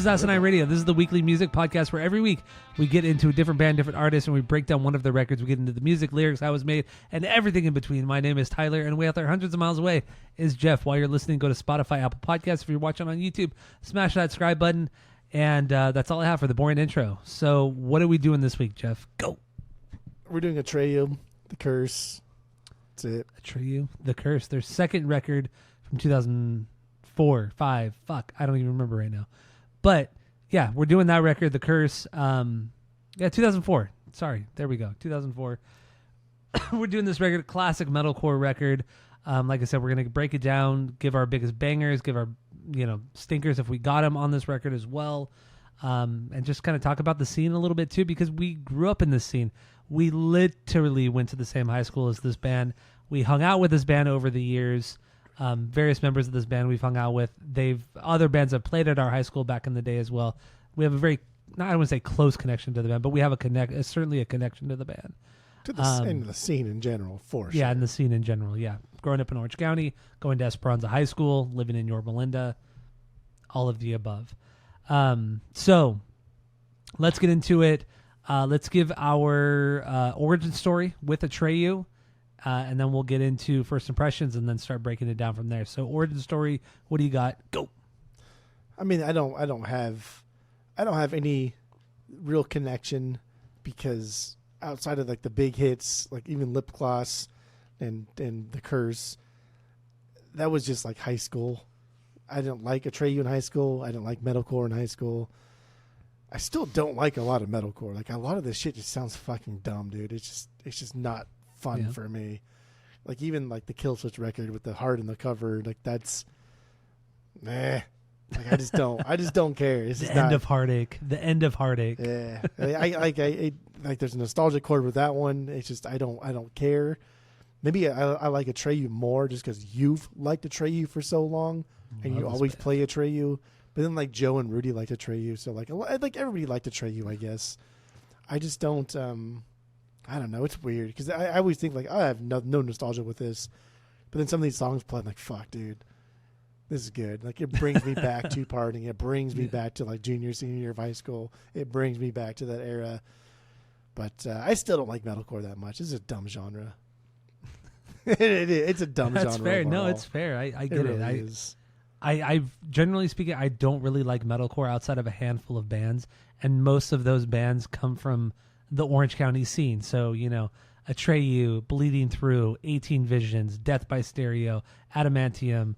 is Asinine Radio. This is the weekly music podcast where every week we get into a different band, different artist, and we break down one of the records. We get into the music, lyrics, how it was made, and everything in between. My name is Tyler, and way out there, hundreds of miles away, is Jeff. While you're listening, go to Spotify, Apple Podcasts. If you're watching on YouTube, smash that subscribe button. And that's all I have for the boring intro. So what are we doing this week, Jeff? Go. We're doing Atreyu, The Curse. That's it. Atreyu, The Curse. Their second record from 2004, 5. Fuck, I don't even remember right now. But, yeah, we're doing that record, The Curse. 2004. Sorry, there we go. 2004. We're doing this record, classic metalcore record. Like I said, we're going to break it down, give our biggest bangers, give our stinkers if we got them on this record as well, and just kind of talk about the scene a little bit too, because we grew up in this scene. We literally went to the same high school as this band. We hung out with this band over the years. Various members of this band we've hung out with. Other bands have played at our high school back in the day as well. We have a very, I don't want to say close connection to the band, but we have certainly a connection to the band. To the scene in general, for sure. Yeah, in the scene in general, yeah. Growing up in Orange County, going to Esperanza High School, living in Yorba Linda, all of the above. So let's get into it. Let's give our origin story with Atreyu, and then we'll get into first impressions and then start breaking it down from there. So origin story, what do you got? Go. I mean, I don't have any real connection, because outside of like the big hits, like even Lip Gloss and The Curse, that was just like high school. I didn't like Atreyu in high school. I didn't like metalcore in high school. I still don't like a lot of metalcore. Like, a lot of this shit just sounds fucking dumb, dude. It's just not fun for me. Like, even like the Killswitch record with the heart in the cover, like that's meh. Like, I just don't care. It's the end of Heartache. The end of Heartache. Yeah, I there's a nostalgia chord with that one. It's just I don't care. Maybe I like Atreyu more just because you've liked Atreyu for so long, and you always play Atreyu. But then like Joe and Rudy liked Atreyu, so like everybody liked Atreyu, I guess. I just don't. I don't know. It's weird because I always think like, oh, I have no nostalgia with this, but then some of these songs play, I'm like, fuck, dude. This is good. Like, it brings me back to partying. It brings me back to like junior, senior year of high school. It brings me back to that era. But I still don't like metalcore that much. It's a dumb genre. It's a dumb genre. That's fair. Overall. No, it's fair. I get it. Really is. I generally speaking, I don't really like metalcore outside of a handful of bands, and most of those bands come from the Orange County scene. So, Atreyu, Bleeding Through, 18 Visions, Death by Stereo, Adamantium.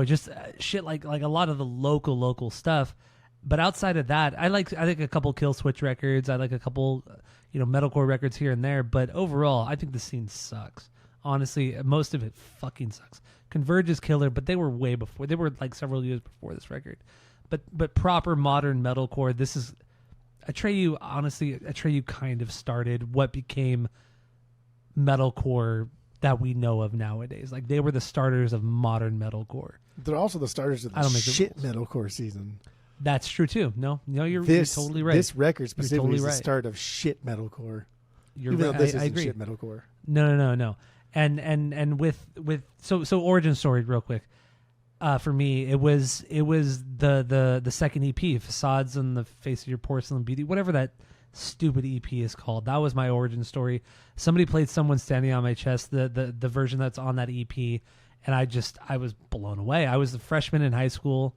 Just shit like a lot of the local stuff. But outside of that, I like a couple Killswitch records. I like a couple, metalcore records here and there. But overall, I think the scene sucks. Honestly, most of it fucking sucks. Converge is killer, but they were way before. They were like several years before this record. But proper modern metalcore, this is Atreyu. Honestly, Atreyu kind of started what became metalcore that we know of nowadays. Like, they were the starters of modern metalcore. They're also the starters of the shit metalcore season. That's true too. No, you're totally right. This record specifically is the start of shit metalcore. You're Even right. though this isn't agree. Shit metalcore. No. And with so origin story real quick. For me, it was the second EP, Facades on the Face of Your Porcelain Beauty, whatever that stupid EP is called. That was my origin story. Somebody played Someone Standing on My Chest, the version that's on that EP, and I was blown away. I was a freshman in high school,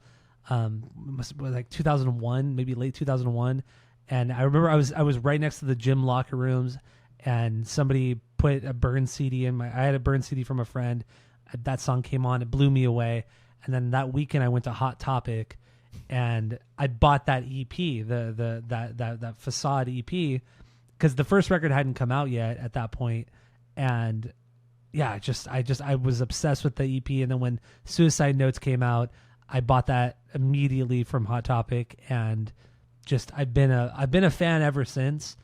was like 2001, maybe late 2001, and I remember I was right next to the gym locker rooms, and somebody put a Burn CD I had a Burn CD from a friend. That song came on, it blew me away, and then that weekend I went to Hot Topic, and I bought that EP, that Facade EP, because the first record hadn't come out yet at that point, and yeah, I was obsessed with the EP. And then when Suicide Notes came out, I bought that immediately from Hot Topic, and just I've been a fan ever since.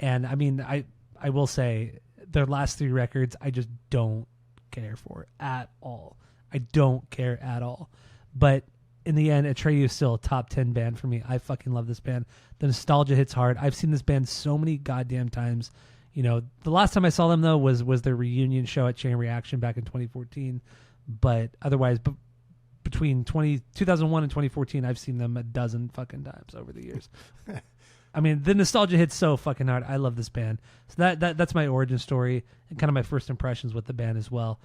And I mean, I will say their last three records I just don't care for at all. I don't care at all. But in the end, Atreyu is still a top 10 band for me. I fucking love this band. The nostalgia hits hard. I've seen this band so many goddamn times. The last time I saw them, though, was their reunion show at Chain Reaction back in 2014. But otherwise, between 2001 and 2014, I've seen them a dozen fucking times over the years. I mean, the nostalgia hits so fucking hard. I love this band. So that's my origin story and kind of my first impressions with the band as well.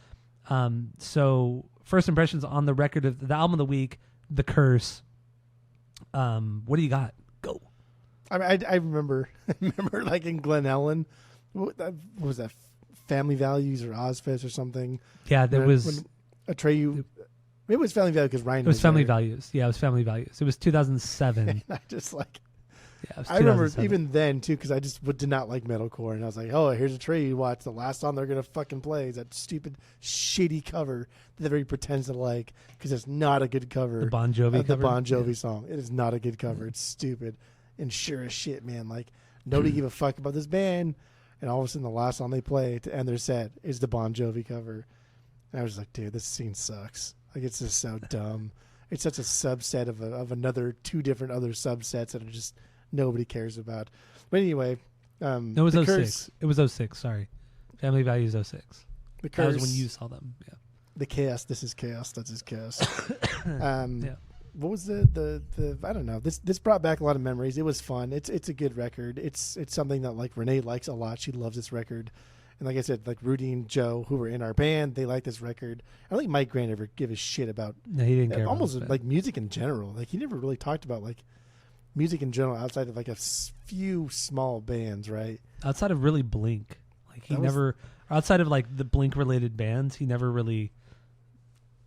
So first impressions on the record of the album of the week, The Curse. What do you got? Go. I mean, I remember like in Glen Ellen, what was that? Family Values or Ozfest or something. Yeah, there was when Atreyu. Maybe it was Family Values because Ryan. It was Family there. Values. Yeah, it was Family Values. It was 2007. And I just like. Yeah, it was I remember 2007. even then too because I just did not like metalcore, and I was like, "Oh, here's Atreyu. Watch the last song they're gonna fucking play is that stupid, shitty cover that everybody pretends to like because it's not a good cover. The Bon Jovi cover. The Bon Jovi song. It is not a good cover. It's stupid and sure as shit, man. Like nobody give a fuck about this band." And all of a sudden, the last song they play to end their set is the Bon Jovi cover. And I was like, dude, this scene sucks. Like, it's just so dumb. It's such a subset of another two different other subsets that are just nobody cares about. But anyway, it was 06. It was 06. Sorry, Family Values 06. The Curse. That was when you saw them. Yeah. The Chaos. This is Chaos. That's his Chaos. Yeah. What was the I don't know. This brought back a lot of memories. It was fun. It's a good record. It's something that like Renee likes a lot. She loves this record. And like I said, like Rudy and Joe, who were in our band, they like this record. I don't think Mike Grant ever give a shit about No, he didn't care. almost about like music in general. Like he never really talked about like music in general outside of like a few small bands, right? outside of really Blink. Like he never outside of like the Blink related bands, he never really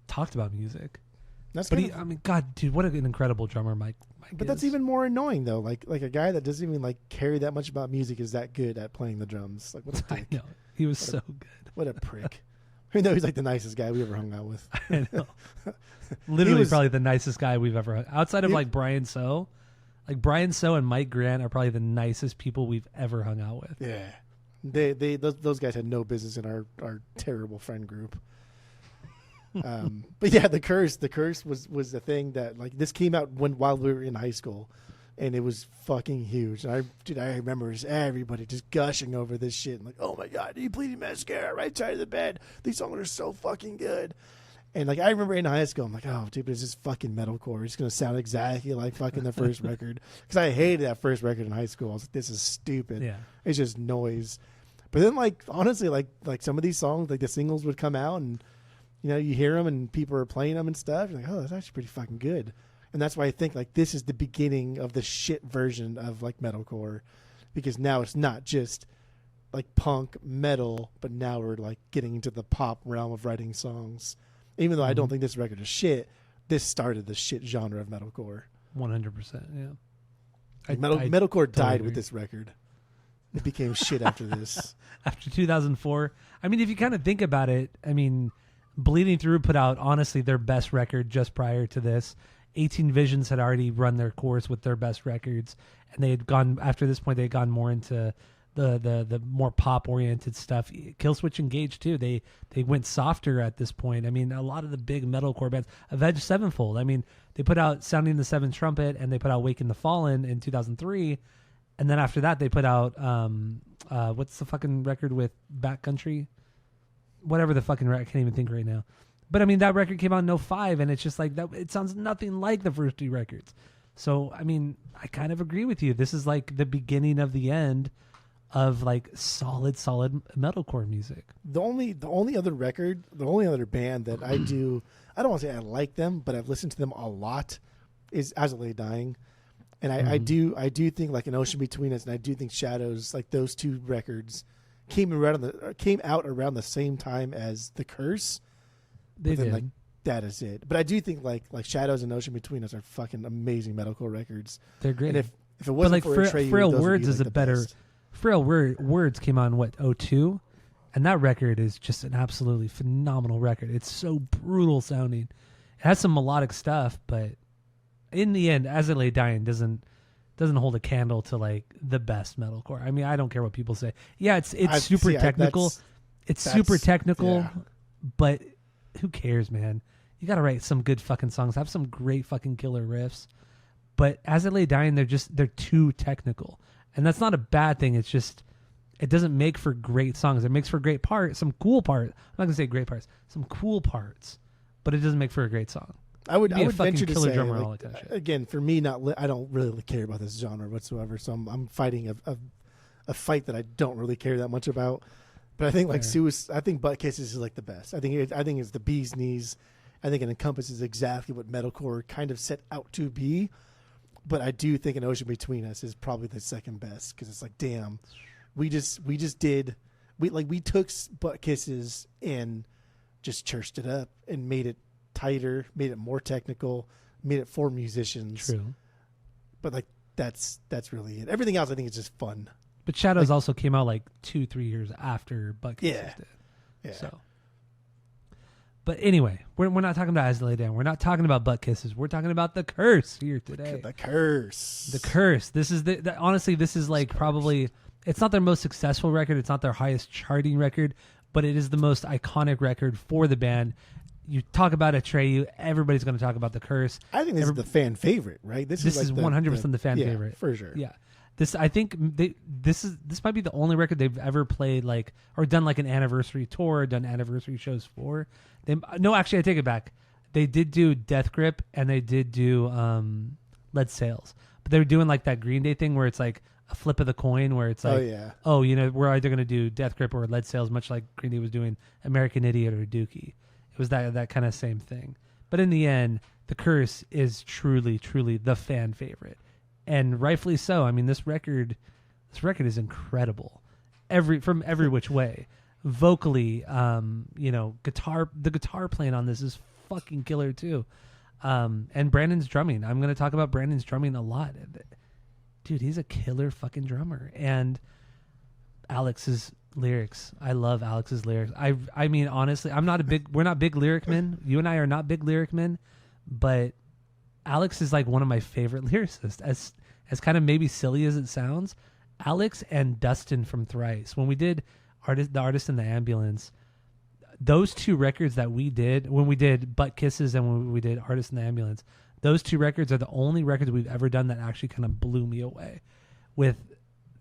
talked about music. That's but I mean, God, dude, what an incredible drummer Mike but is. that's even more annoying though. Like a guy that doesn't even like care that much about music is that good at playing the drums. Like what a dick. I know. He was so good. What a prick. I know he's like the nicest guy we ever hung out with. I know. Literally probably the nicest guy we've ever outside of like Brian So. Like Brian So and Mike Grant are probably the nicest people we've ever hung out with. Yeah. Those guys had no business in our terrible friend group. But yeah, the curse was the thing that like this came out while we were in high school, and it was fucking huge. I remember just everybody just gushing over this shit and like, oh my god, you Bleeding Mascara, right side of the bed. These songs are so fucking good. And like I remember in high school, I'm like, oh dude, it's just fucking metalcore. It's gonna sound exactly like fucking the first record because I hated that first record in high school. I was like, this is stupid. Yeah, it's just noise. But then like honestly, like some of these songs, like the singles would come out and. You know, you hear them and people are playing them and stuff. You're like, oh, that's actually pretty fucking good. And that's why I think like this is the beginning of the shit version of like metalcore, because now it's not just like punk metal, but now we're like getting into the pop realm of writing songs. Even though I don't think this record is shit, this started the shit genre of metalcore. 100%. Yeah. Like metalcore died with this record. It became shit after this. After 2004. I mean, if you kind of think about it, I mean. Bleeding Through put out, honestly, their best record just prior to this. 18 Visions had already run their course with their best records, and they had gone, after this point, they had gone more into the more pop-oriented stuff. Killswitch Engage, too. They went softer at this point. I mean, a lot of the big metalcore bands, Avenged Sevenfold, I mean, they put out Sounding the Seventh Trumpet, and they put out Waking the Fallen in 2003, and then after that, they put out, what's the fucking record with Backcountry? Whatever the fucking record, I can't even think right now. But I mean, that record came out in 05, and it's just like that. It sounds nothing like the first two records. So, I mean, I kind of agree with you. This is like the beginning of the end of like solid metalcore music. The only other band that I don't want to say I like them, but I've listened to them a lot is As It Lay Dying. And I do think like An Ocean Between Us, and I do think Shadows, like those two records came out around the same time as The Curse. They did. Like that is it. But I do think like Shadows and Ocean Between Us are fucking amazing metalcore records. They're great. And if it wasn't but like for Atreyu, Frail those Words would be, is like, a the better. best. Frail Words came out in what 02, and that record is just an absolutely phenomenal record. It's so brutal sounding. It has some melodic stuff, but in the end, As It Lay Dying doesn't hold a candle to like the best metalcore. I mean, I don't care what people say. Yeah, it's super technical. It's super technical, yeah. But who cares, man? You got to write some good fucking songs. Have some great fucking killer riffs. But As It Lay Dying, they're too technical. And that's not a bad thing. It's just it doesn't make for great songs. It makes for great parts, some cool parts. I'm not going to say great parts. Some cool parts, but it doesn't make for a great song. I would a fucking venture to killer say, drummer, like, all that kind of shit. again, for me, I don't really care about this genre whatsoever. So I'm fighting a fight that I don't really care that much about. But I think like I think Butt Kisses is like the best. I think it's the bee's knees. I think it encompasses exactly what metalcore kind of set out to be. But I do think An Ocean Between Us is probably the second best because it's like, damn, we took Butt Kisses and just churched it up and made it tighter, made it more technical, made it for musicians. True. But like that's really it. Everything else I think is just fun. But Shadows also came out like 2-3 years after Butt Kisses did. Yeah. So. But anyway, we're not talking about As They Lay Down. We're not talking about Butt Kisses. We're talking about The Curse here today. The Curse. The Curse. This is honestly, this is like probably, it's not their most successful record. It's not their highest charting record, but it is the most iconic record for the band. You talk about Atreyu, everybody's going to talk about The Curse. I think this is the fan favorite, right? This is 100% the fan favorite. For sure. Yeah. I think this might be the only record they've ever played or done like an anniversary tour, done anniversary shows for. Actually I take it back. They did do Death Grip and they did do Lead Sails, but they were doing like that Green Day thing where it's like a flip of the coin, where it's like, we're either going to do Death Grip or Lead Sails, much like Green Day was doing American Idiot or Dookie. It was that kind of same thing. But in the end, The Curse is truly, truly the fan favorite. And rightfully so. I mean, this record is incredible, from every which way. Vocally, the guitar playing on this is fucking killer too. And Brandon's drumming. I'm going to talk about Brandon's drumming a lot. Dude, he's a killer fucking drummer. And Alex's lyrics. I love Alex's lyrics. I mean, honestly, we're not big lyric men. You and I are not big lyric men, but Alex is like one of my favorite lyricists. As kind of maybe silly as it sounds, Alex and Dustin from Thrice, when we did The Artist in the Ambulance, those two records that we did, when we did Butt Kisses and when we did Artist in the Ambulance, those two records are the only records we've ever done that actually kind of blew me away with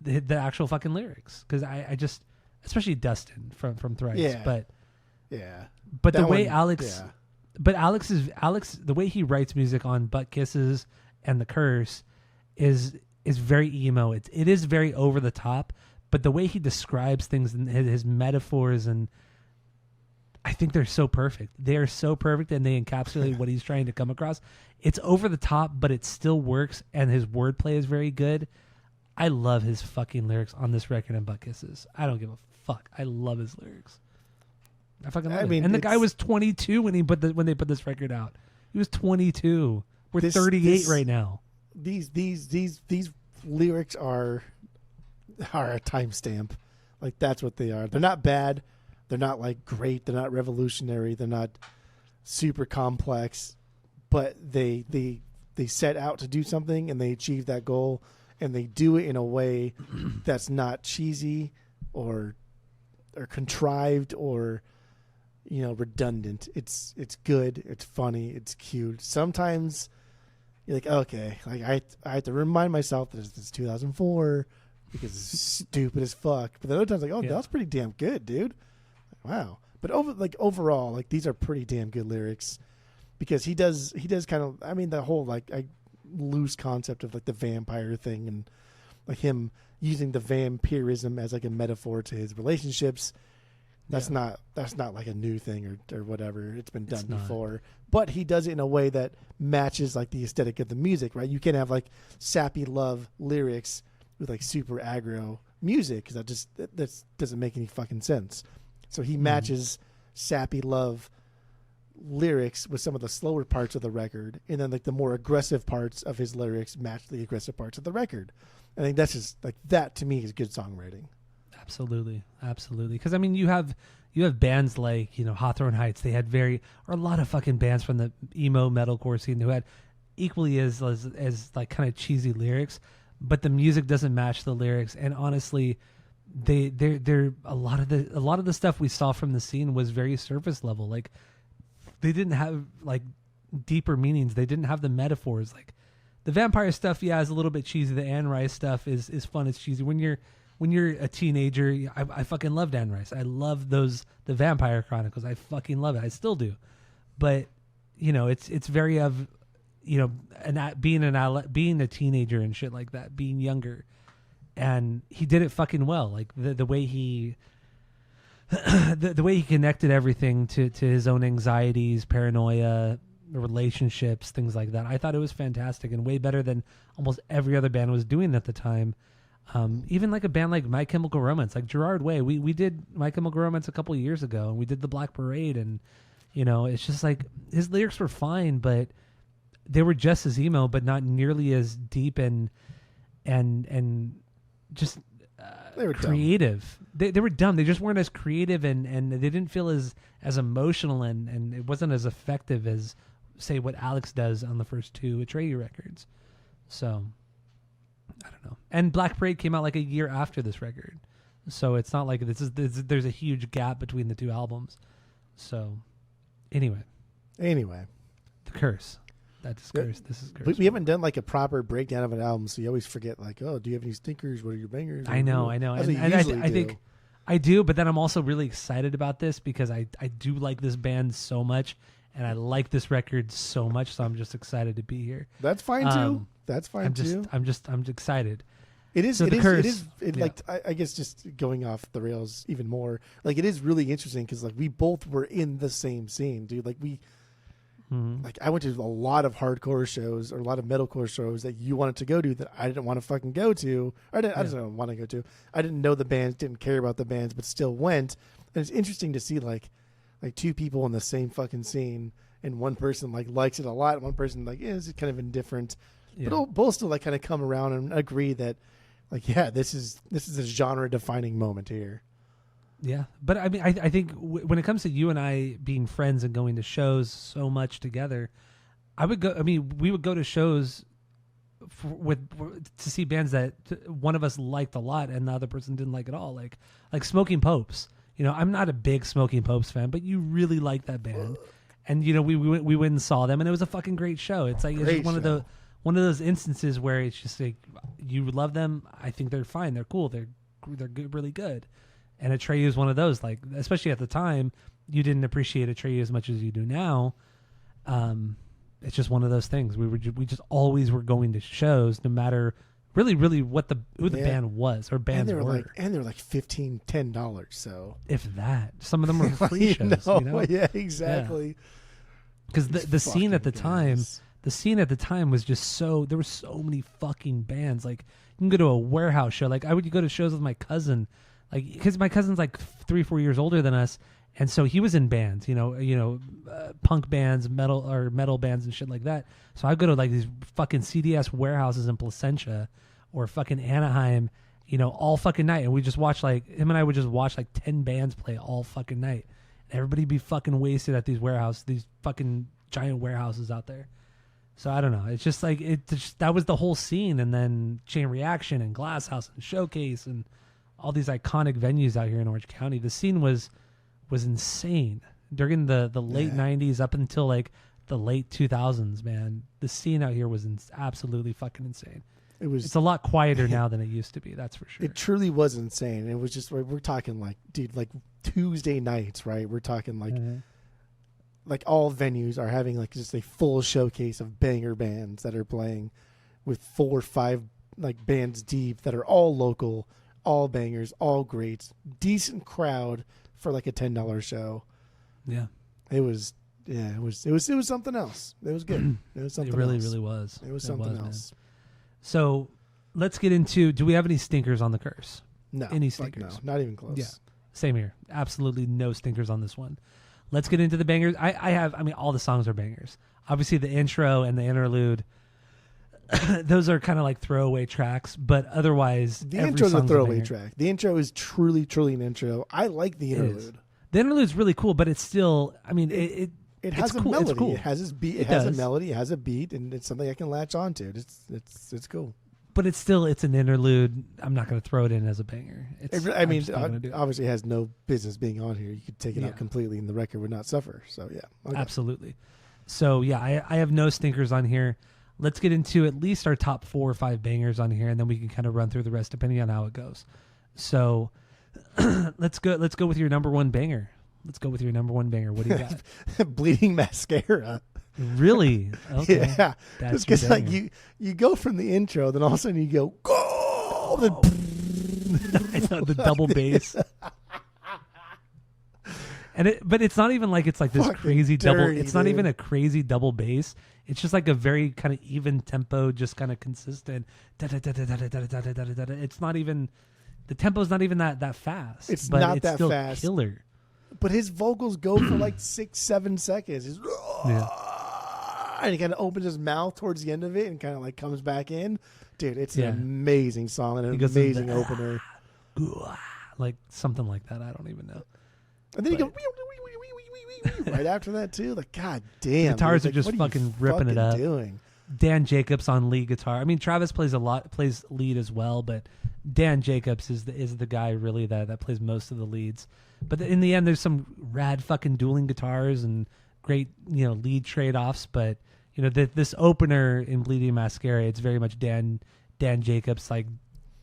the actual fucking lyrics. Because I just, especially Dustin from Thrice. Yeah. But the way Alex... Yeah. But Alex, the way he writes music on Butt Kisses and The Curse is very emo. It is very over the top, but the way he describes things and his metaphors, and I think they're so perfect. They are so perfect, and they encapsulate what he's trying to come across. It's over the top, but it still works, and his wordplay is very good. I love his fucking lyrics on this record and Butt Kisses. I don't give a fuck. I love his lyrics. I fucking love it. And the guy was 22 when they put this record out. He was 22. We're 38 right now. These lyrics are a timestamp. Like, that's what they are. They're not bad. They're not like great. They're not revolutionary. They're not super complex. But they set out to do something and they achieve that goal, and they do it in a way that's not cheesy or contrived or redundant. It's good. It's funny. It's cute. Sometimes you're like, okay, like I have to remind myself that it's 2004 because it's stupid as fuck. But the other times, like, that was pretty damn good, dude. Wow. But overall, like, these are pretty damn good lyrics because he does kind of, I mean, the whole like loose concept of like the vampire thing and like him using the vampirism as like a metaphor to his relationships. That's not like a new thing or whatever. It's been done before. But he does it in a way that matches like the aesthetic of the music, right? You can't have like sappy love lyrics with like super aggro music because that doesn't make any fucking sense. So he matches sappy love lyrics with some of the slower parts of the record, and then like the more aggressive parts of his lyrics match the aggressive parts of the record. I think that's just like, that to me is good songwriting. Absolutely. Because I mean, you have bands like Hawthorne Heights. They had a lot of fucking bands from the emo metalcore scene who had equally as like kind of cheesy lyrics, but the music doesn't match the lyrics. And honestly, they're a lot of the stuff we saw from the scene was very surface level. Like, they didn't have like deeper meanings. They didn't have the metaphors. Like the vampire stuff, is a little bit cheesy. The Anne Rice stuff is fun. It's cheesy when you're a teenager. I fucking loved Anne Rice. I love the Vampire Chronicles. I fucking love it. I still do. But it's very of, being a teenager and shit like that, being younger, and he did it fucking well. Like the way he, the way he connected everything to his own anxieties, paranoia, relationships, things like that. I thought it was fantastic and way better than almost every other band was doing at the time. Even like a band like My Chemical Romance, like Gerard Way. We did My Chemical Romance a couple of years ago, and we did the Black Parade, and it's just like his lyrics were fine, but they were just as emo, but not nearly as deep and just they were creative. They were dumb. They just weren't as creative, and they didn't feel as emotional, and it wasn't as effective as, say, what Alex does on the first two Atreyu records. So I don't know. And Black Parade came out like a year after this record, so it's not like there's a huge gap between the two albums. So anyway, the Curse. That's Curse. This is Curse. We haven't done like a proper breakdown of an album, so you always forget, like, oh, do you have any stinkers? What are your bangers? I know. And I think I do, but then I'm also really excited about this because I do like this band so much, and I like this record so much, so I'm just excited to be here. That's fine too. That's fine too. I'm excited. It is. So Like, I guess just going off the rails even more. Like, it is really interesting because like we both were in the same scene, dude. Like like I went to a lot of hardcore shows or a lot of metalcore shows that you wanted to go to that I didn't want to fucking go to. I didn't want to go to. I didn't know the bands, didn't care about the bands, but still went. And it's interesting to see like two people in the same fucking scene, and one person like likes it a lot, and one person like is kind of indifferent. Yeah. But both still like kind of come around and agree that like, yeah, this is a genre defining moment here. Yeah, but I mean, I think when it comes to you and I being friends and going to shows so much together, I would go. I mean, we would go to shows to see bands that one of us liked a lot and the other person didn't like at all. Like Smoking Popes. I'm not a big Smoking Popes fan, but you really like that band, and we went and saw them, and it was a fucking great show. It's like it's just one of those instances where it's just like you love them. I think they're fine. They're cool. They're good, really good. And Atreyu is one of those, like, especially at the time, you didn't appreciate Atreyu as much as you do now. It's just one of those things. We just always were going to shows, no matter really who the band was or bands were. And they were like $15, $10. So if that, some of them were free shows. Yeah, exactly. Because the scene at the time was just so, there were so many fucking bands. Like, you can go to a warehouse show. Like, I would go to shows with my cousin. Like, because my cousin's like 3-4 years older than us, and so he was in bands, punk bands, metal bands and shit like that. So I go to like these fucking CDS warehouses in Placentia or fucking Anaheim, all fucking night, and we just watch him and I would just watch like 10 bands play all fucking night. And everybody be fucking wasted at these fucking giant warehouses out there. So I don't know. It's just like that was the whole scene, and then Chain Reaction and Glass House and Showcase and all these iconic venues out here in Orange County. The scene was insane during the late 90s up until like the late 2000s, man. The scene out here was absolutely fucking insane. It's a lot quieter now than it used to be, that's for sure. It truly was insane. It was just, we're talking like, dude, like Tuesday nights, right? We're talking like like all venues are having like just a full showcase of banger bands that are playing with 4 or 5 like bands deep that are all local, all bangers, all greats, decent crowd for like a $10 show. Yeah. It was something else. It was good. It was something else. It really was. It was something else. Man. So let's get into, do we have any stinkers on the Curse? No. Any stinkers? No, not even close. Yeah. Same here. Absolutely no stinkers on this one. Let's get into the bangers. I mean, all the songs are bangers. Obviously the intro and the interlude, those are kind of like throwaway tracks, but otherwise the intro's a throwaway track. The intro is truly an intro. I like the interlude. The interlude's really cool, but it's still, I mean, it has a cool. melody. It's cool. It has a melody. It has a beat, and it's something I can latch onto. It's cool. But it's an interlude. I'm not going to throw it in as a banger. Obviously it has no business being on here. You could take it out completely and the record would not suffer. So yeah. Okay. Absolutely. So yeah, I have no stinkers on here. Let's get into at least our top 4 or 5 bangers on here, and then we can kind of run through the rest depending on how it goes. So let's go with your number one banger. What do you got? Bleeding Mascara. Really? Okay. Yeah, That's just because your like banger. you go from the intro, then all of a sudden you go go. Then, I know, the double bass. But it's not even like it's like this Fucking crazy double. dirty, It's not dude. even a crazy double bass. It's just like a very kind of even tempo, just kind of consistent. It's not even the tempo's not even that fast. It's but not it's that still fast. Killer. But his vocals go for like 6-7 seconds. He's, and he kind of opens his mouth towards the end of it and kind of like comes back in. Dude, it's an amazing song and an He goes into amazing opener. Like something like that. I don't even know. And then he goes right after that too. Like, god damn, Guitars dude. are just Like, fucking what are you ripping it up. Doing? Dan Jacobs on lead guitar. I mean, Travis plays lead as well, but Dan Jacobs is the guy really that plays most of the leads. But in the end, there's some rad fucking dueling guitars and great lead trade offs. But this opener in Bleeding Mascara, it's very much Dan Jacobs like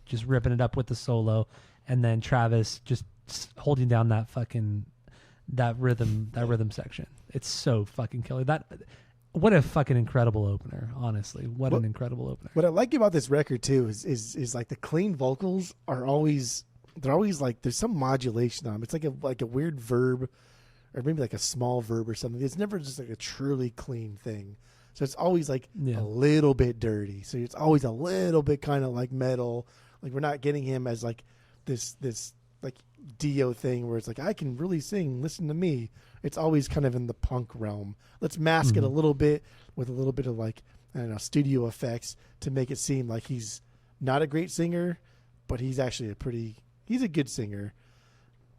just ripping it up with the solo, and then Travis just holding down that rhythm section. It's so fucking killer. What a fucking incredible opener, honestly. What an incredible opener. What I like about this record too is like the clean vocals are always like there's some modulation on them. It's like a weird verb or maybe like a small verb or something. It's never just like a truly clean thing. So it's always like a little bit dirty. So it's always a little bit kind of like metal. Like we're not getting him as like this like Dio thing where it's like I can really sing, listen to me. It's always kind of in the punk realm. Let's mask it a little bit with a little bit of like, I don't know, studio effects to make it seem like he's not a great singer, but he's actually he's a good singer.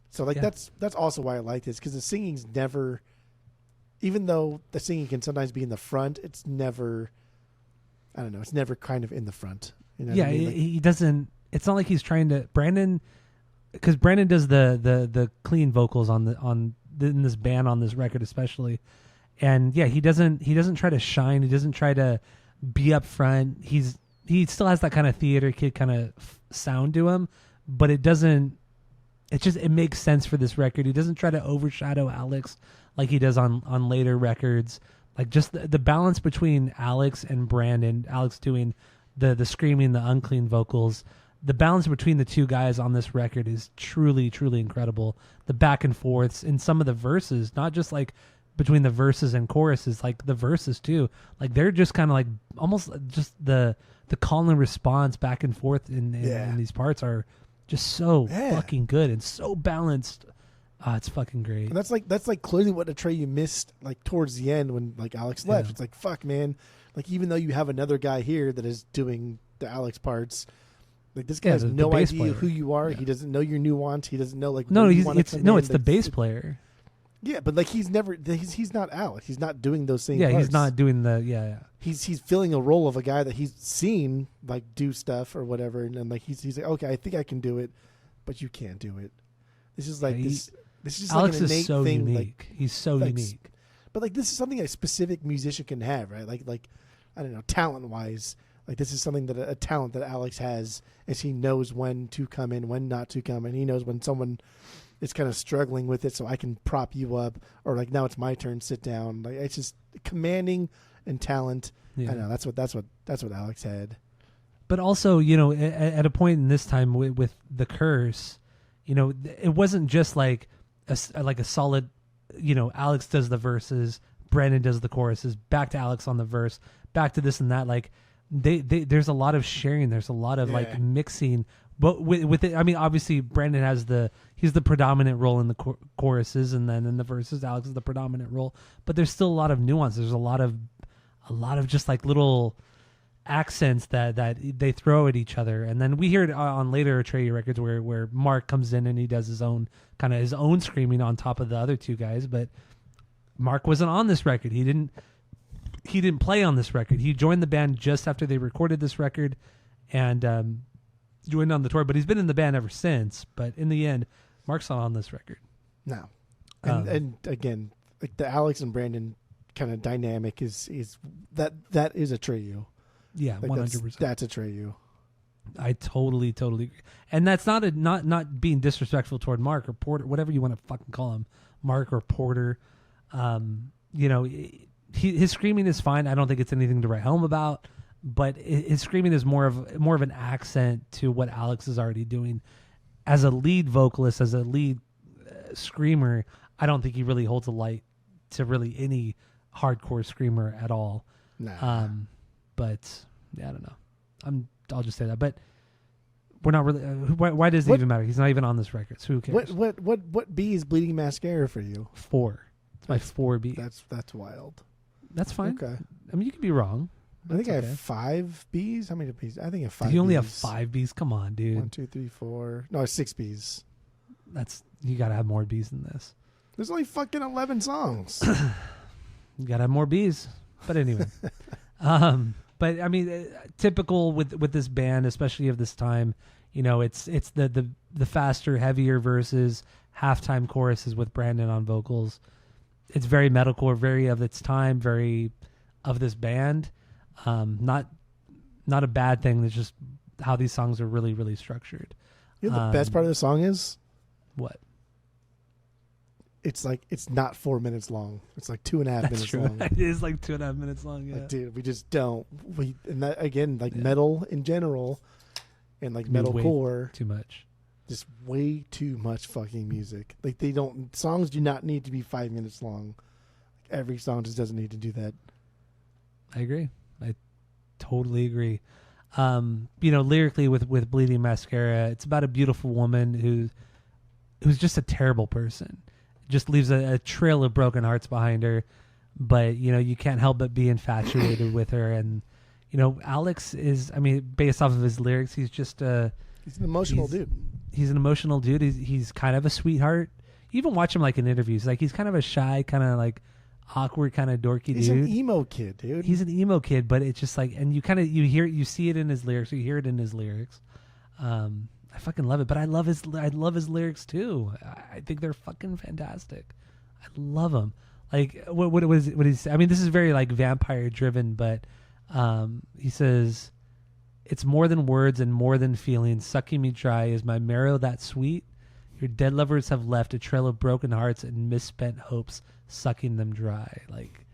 So like that's also why I like this, because the singing's never, even though the singing can sometimes be in the front, it's never, I don't know, it's never kind of in the front. You know what I mean? Like, he doesn't. It's not like he's trying to Brandon, because Brandon does the clean vocals in this band on this record especially, and he doesn't try to shine. He doesn't try to be up front. He still has that kind of theater kid kind of sound to him, but it doesn't. It makes sense for this record. He doesn't try to overshadow Alex like he does on later records. Like just the balance between Alex and Brandon, Alex doing the screaming, the unclean vocals, the balance between the two guys on this record is truly, truly incredible. The back and forths in some of the verses, not just like between the verses and choruses, like the verses too. Like they're just kind of like almost just the call and response back and forth in these parts are just so fucking good and so balanced. It's fucking great. And that's like clearly what Atreyu missed like towards the end when like Alex left. It's like, fuck, man. Like even though you have another guy here that is doing the Alex parts, like this guy has no idea player. who you are. He doesn't know your nuance. He doesn't know like it's the bass player. Yeah, but like he's not Alex. He's not doing those same parts. He's not doing the He's filling a role of a guy that he's seen like do stuff or whatever, and then like he's like, okay, I think I can do it, but you can't do it. This is like this is just Alex like an innate is so thing. unique. Like, he's so unique. But like this is something a specific musician can have, right? Like I don't know, talent wise. Like this is something that a talent that Alex has, is he knows when to come in, when not to come in. He knows when someone is kind of struggling with it, so I can prop you up, or like now it's my turn, sit down. Like it's just commanding and talent. Yeah. I know that's what Alex had. But also, at a point in this time with the Curse, it wasn't just like a solid, Alex does the verses, Brandon does the choruses, back to Alex on the verse, back to this and that. Like there's a lot of sharing. There's a lot of like mixing. But with it, I mean, obviously Brandon has he's the predominant role in the choruses, and then in the verses, Alex is the predominant role. But there's still a lot of nuance. There's a lot of just like little accents that they throw at each other. And then we hear it on later Atreyu records where Mark comes in and he does his own screaming on top of the other two guys. But Mark wasn't on this record. He didn't play on this record. He joined the band just after they recorded this record, and joined on the tour. But he's been in the band ever since. But in the end, Mark's not on this record. No, and again, like the Alex and Brandon kind of dynamic is that is Atreyu. Yeah, like 100%. That's Atreyu. I totally agree. And that's not being disrespectful toward Mark or Porter, whatever you want to fucking call him, Mark or Porter. his screaming is fine. I don't think it's anything to write home about, but his screaming is more of an accent to what Alex is already doing as a lead vocalist, as a lead screamer. I don't think he really holds a light to really any hardcore screamer at all. Nah. But yeah, I don't know. I'll just say that. But we're not really. Why does it even matter? He's not even on this record, so who cares? What B is Bleeding Mascara for you? 4. It's my 4B. That's wild. That's fine. Okay. I mean, you could be wrong. I think I have 5 Bs. How many Bs? I think I have 5. You only Bs. have 5 Bs. Come on, dude. 1, 2, 3, 4. No, 6 Bs. You gotta have more Bs than this. There's only fucking 11 songs. You gotta have more Bs. But anyway, but I mean, typical with this band, especially of this time. It's the faster, heavier verses, halftime choruses with Brandon on vocals. It's very metalcore, very of its time, very of this band. Not a bad thing. It's just how these songs are really, really structured. You know, the best part of the song is what? It's not 4 minutes long. It's like 2.5 minutes true. long. It is like 2.5 minutes long. Yeah, like, dude, we just don't. And that again, metal in general, and like metalcore, too much. Just way too much fucking music. Like songs do not need to be 5 minutes long. Every song just doesn't need to do that. I agree. I totally agree. Lyrically with Bleeding Mascara, it's about a beautiful woman who's just a terrible person. Just leaves a trail of broken hearts behind her. But, you can't help but be infatuated with her. And, Alex is, I mean, based off of his lyrics, he's just he's an emotional dude. He's an emotional dude. He's kind of a sweetheart. You even watch him like in interviews. Like he's kind of a shy, kind of like awkward, kind of dorky dude. He's an emo kid, dude. He's an emo kid, but it's just like, and you see it in his lyrics. You hear it in his lyrics. I fucking love it, but I love his lyrics too. I think they're fucking fantastic. I love them. Like what is? I mean, this is very like vampire driven, but he says, "It's more than words and more than feelings. Sucking me dry is my marrow that sweet. Your dead lovers have left a trail of broken hearts and misspent hopes, sucking them dry." Like,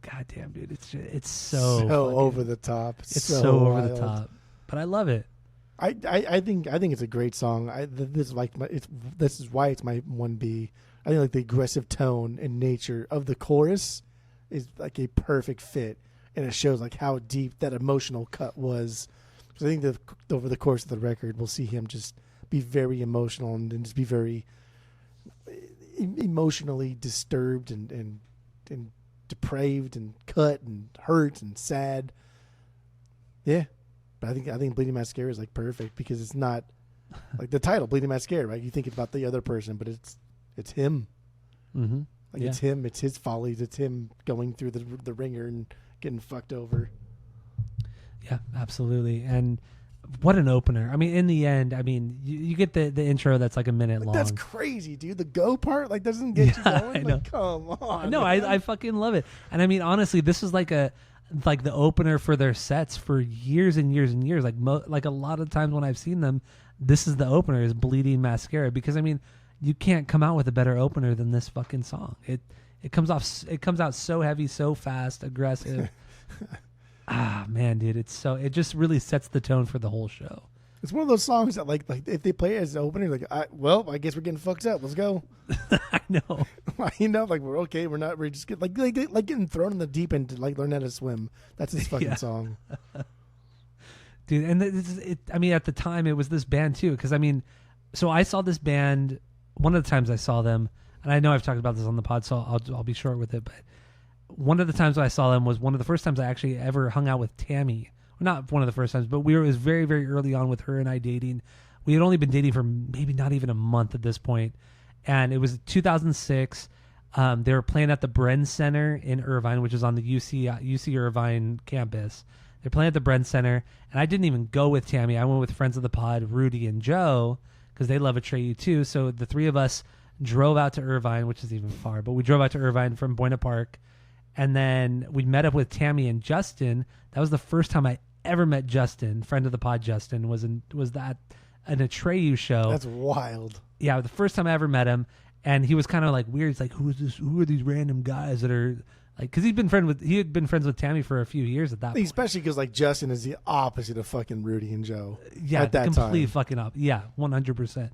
goddamn, dude, it's so fucking, over the top. It's so over the top, but I love it. I think it's a great song. This is why it's my 1B. I think like the aggressive tone and nature of the chorus is like a perfect fit, and it shows like how deep that emotional cut was. Because I think that over the course of the record, we'll see him just be very emotional and then just be very emotionally disturbed and depraved and cut and hurt and sad. Yeah. But I think Bleeding Mascara is like perfect because it's not like the title Bleeding Mascara, right? You think about the other person, but it's him. Mm-hmm. Like it's him. It's his follies. It's him going through the ringer and getting fucked over. Yeah, absolutely. And what an opener! I mean, in the end, I mean, you get the intro that's like a minute long. That's crazy, dude. The go part like doesn't get you going. I know. Like, come on. No, I fucking love it. And I mean, honestly, this is like the opener for their sets for years and years and years. Like a lot of times when I've seen them, this is the opener is Bleeding Mascara, because I mean, you can't come out with a better opener than this fucking song. It comes out so heavy, so fast, aggressive. Man, dude, it just really sets the tone for the whole show. It's one of those songs that like if they play it as an opener, like I guess we're getting fucked up. Let's go. I know. Like we're okay. We're just like getting thrown in the deep end to like learn how to swim. That's his fucking song. Dude, and I mean, at the time it was this band too, because I mean, so I saw this band one of the times I saw them, and I know I've talked about this on the pod, so I'll be short with it, but one of the times I saw them was one of the first times I actually ever hung out with Tammy. Well, not one of the first times, but it was very, very early on with her and I dating. We had only been dating for maybe not even a month at this point, and it was 2006. They were playing at the Bren Center in Irvine, which is on the UC Irvine campus. They're playing at the Bren Center, and I didn't even go with Tammy. I went with friends of the pod, Rudy and Joe, because they love Atreyu too. So the three of us drove out to Irvine, which is even far, but we drove out to Irvine from Buena Park, and then we met up with Tammy and Justin. That was the first time I ever met Justin, friend of the pod. Justin was that an Atreyu show. That's wild. Yeah, the first time I ever met him, and he was kind of like weird. He's like, "Who is this? Who are these random guys that are Like, because he had been friends with Tammy for a few years at that point. Especially because like Justin is the opposite of fucking Rudy and Joe. Yeah, at that complete time. fucking up. Yeah, 100%.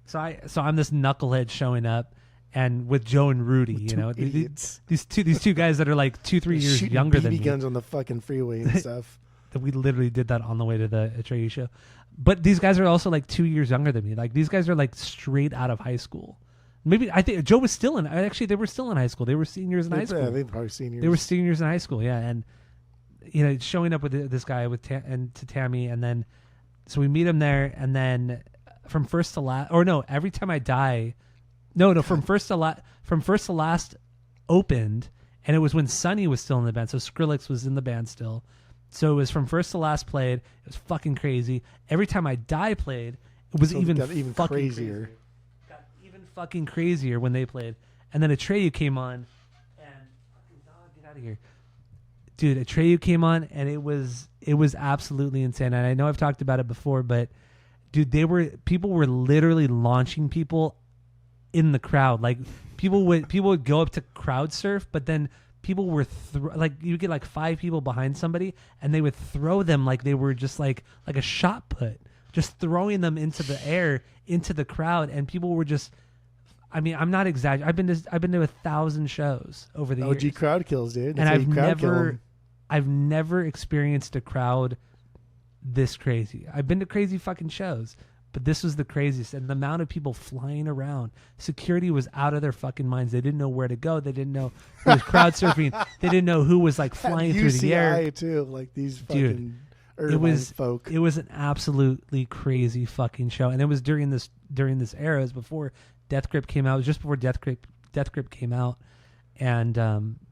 So I'm this knucklehead showing up, and with Joe and Rudy, you know, these two guys that are like 2-3 years younger than me. BB guns on the fucking freeway and stuff. We literally did that on the way to the Atreyu show. But these guys are also like 2 years younger than me. Like these guys are like straight out of high school. Maybe I think Joe was still in. Actually, they were still in high school. They were seniors in high school. Yeah, they were probably seniors. They were seniors in high school. Yeah, and you know, showing up with this guy and to Tammy, and then so we meet him there, and then from first to last, or no, every time I die, no, from first to last opened, and it was when Sonny was still in the band. So Skrillex was in the band still. So it was from first to last played. It was fucking crazy. Every time I die played, it was even fucking crazier. Fucking crazier when they played, and then Atreyu came on, and fucking dog, get out of here, dude. Atreyu came on, and it was absolutely insane. And I know I've talked about it before, but dude, people were literally launching people in the crowd. Like people would go up to crowd surf, but then people were like you get like 5 people behind somebody, and they would throw them like they were just like a shot put, just throwing them into the air into the crowd, and people were just. I mean, I'm not exaggerating. I've been to 1,000 shows over the years. OG crowd kills, dude. That's and I've never experienced a crowd this crazy. I've been to crazy fucking shows, but this was the craziest. And the amount of people flying around, security was out of their fucking minds. They didn't know where to go. They didn't know who was crowd surfing. They didn't know who was like flying through the air. Too, like these fucking folk. It was an absolutely crazy fucking show, and it was during this era. It was before Death Grip came out. It was just before Death Grip came out, and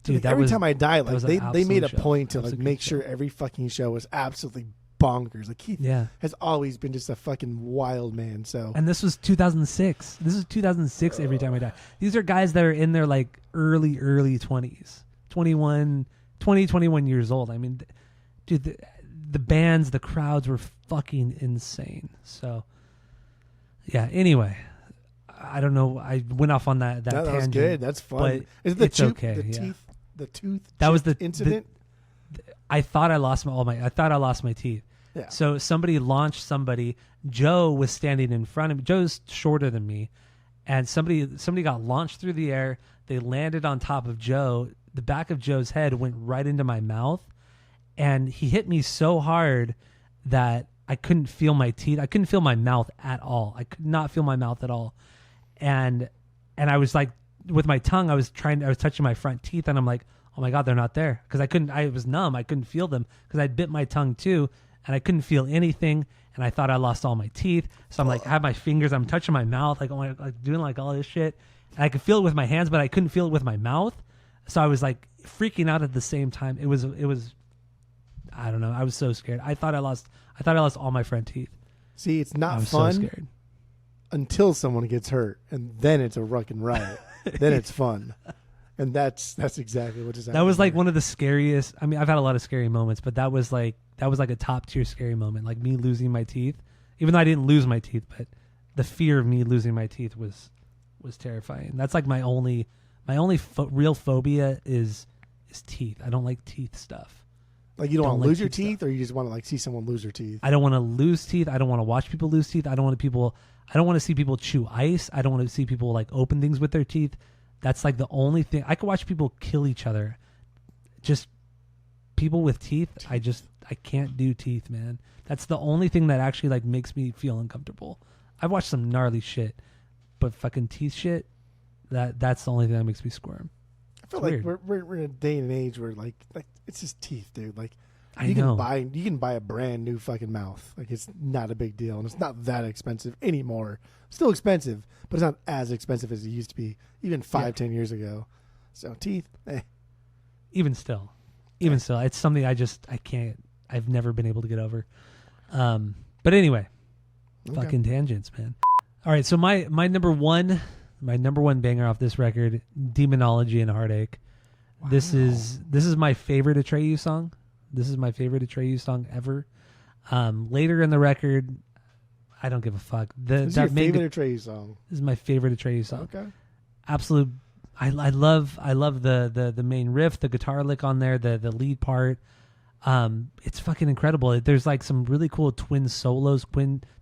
dude, like, every time I die, like they made a point to like make sure show. every fucking show was absolutely bonkers. Like Keith has always been just a fucking wild man. So, and this was 2006. This is 2006. Every time I die, these are guys that are in their like early 20s, 21 years old. I mean, dude, the bands, the crowds were fucking insane. So, yeah. Anyway. I don't know. I went off on that tangent. That was good. That's fun. Is it it's okay. The tooth. That was the incident. I thought I lost my teeth. Yeah. So somebody launched somebody. Joe was standing in front of me. Joe's shorter than me, and somebody got launched through the air. They landed on top of Joe. The back of Joe's head went right into my mouth, and he hit me so hard that I couldn't feel my teeth. I couldn't feel my mouth at all. I could not feel my mouth at all. And I was like, with my tongue, I was touching my front teeth, and I'm like, oh my God, they're not there. Because I was numb. I couldn't feel them because I bit my tongue too, and I couldn't feel anything. And I thought I lost all my teeth. So I'm like, I have my fingers, I'm touching my mouth, like, like doing like all this shit. And I could feel it with my hands, but I couldn't feel it with my mouth. So I was like freaking out at the same time. It was, I don't know. I was so scared. I thought I lost all my front teeth. See, it's not fun. So scared. Until someone gets hurt, and then it's a ruckin' riot. Then it's fun, and that's exactly what just happened. That was like one of the scariest. I mean, I've had a lot of scary moments, but that was like a top tier scary moment. Like me losing my teeth, even though I didn't lose my teeth, but the fear of me losing my teeth was terrifying. That's like my only real phobia is teeth. I don't like teeth stuff. Like you don't want to lose your teeth, or you just want to like see someone lose their teeth. I don't want to lose teeth. I don't want to watch people lose teeth. I don't want to see people chew ice. I don't want to see people like open things with their teeth. That's like the only thing. I could watch people kill each other. Just people with teeth. I can't do teeth, man. That's the only thing that actually like makes me feel uncomfortable. I've watched some gnarly shit, but fucking teeth shit, that's the only thing that makes me squirm. I feel like we're in a day and age where like it's just teeth, dude. Like you can buy a brand new fucking mouth. Like it's not a big deal, and it's not that expensive anymore. Still expensive, but it's not as expensive as it used to be even 5-10 years ago. So teeth, Even still, it's something I can't. I've never been able to get over. But anyway, fucking tangents, man. All right, so my number one banger off this record, Demonology and Heartache. Wow. This is my favorite Atreyu song. This is my favorite Atreyu song ever. Later in the record, I don't give a fuck. This is your favorite Atreyu song? This is my favorite Atreyu song. Okay. Absolute. I love the main riff, the guitar lick on there, the lead part. It's fucking incredible. There's like some really cool twin solos,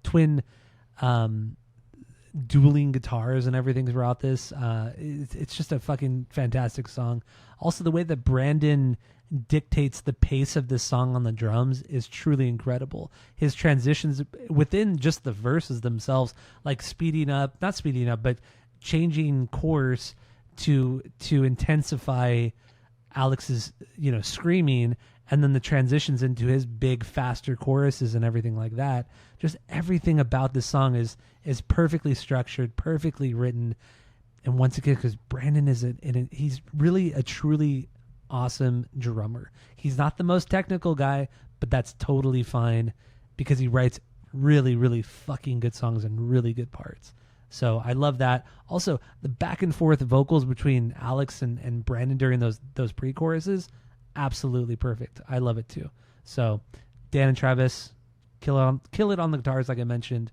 twin dueling guitars and everything throughout this. It's just a fucking fantastic song. Also, the way that Brandon dictates the pace of this song on the drums is truly incredible. His transitions within just the verses themselves, like not speeding up, but changing course to intensify Alex's, screaming, and then the transitions into his big faster choruses and everything like that. Just everything about this song is perfectly structured, perfectly written. And once again, because Brandon he's really a truly awesome drummer. He's not the most technical guy, but that's totally fine because he writes really, really fucking good songs and really good parts. So I love that. Also, the back and forth vocals between Alex and Brandon during those pre-choruses, absolutely perfect. I love it too. So Dan and Travis kill it on the guitars, like I mentioned.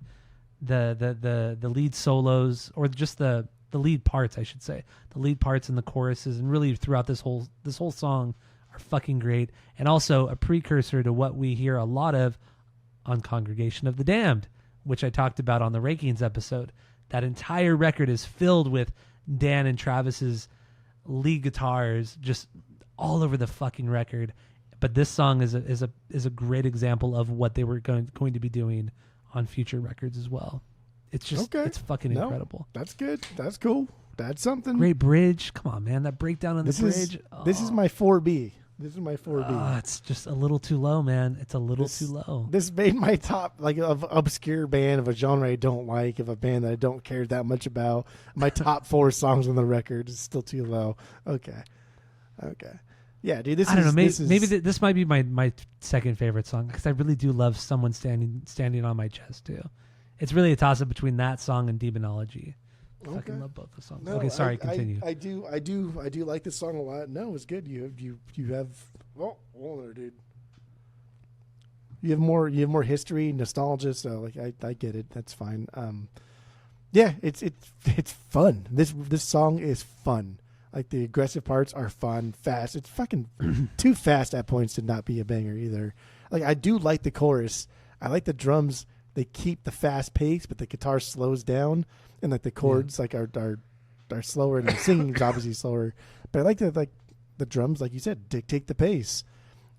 The lead solos, or just the lead parts, I should say. The lead parts and the choruses, and really throughout this whole song, are fucking great. And also a precursor to what we hear a lot of on Congregation of the Damned, which I talked about on the Rankings episode. That entire record is filled with Dan and Travis's lead guitars just all over the fucking record. But this song is a great example of what they were going to be doing on future records as well. It's just it's fucking incredible. That's good. That's cool. That's something. Great bridge. Come on, man. That breakdown on the bridge. This is my 4B. This is my 4B. It's just a little too low, man. It's a little too low. This made my top, like, of obscure band of a genre I don't like, of a band that I don't care that much about. My top 4 songs on the record is still too low. Okay. Yeah, dude. I don't know. Maybe this might be my second favorite song, because I really do love Someone Standing on My Chest too. It's really a toss up between that song and Demonology. I fucking love both the songs. No, okay, sorry, continue. I do like this song a lot. No, it's good. You have dude. You have more history, nostalgia. So like I get it. That's fine. Yeah, it's fun. This song is fun. Like, the aggressive parts are fun, fast. It's fucking too fast at points to not be a banger either. Like, I do like the chorus. I like the drums. They keep the fast pace, but the guitar slows down, and like the chords are slower, and the singing is obviously slower. But I like the drums, like you said, dictate the pace.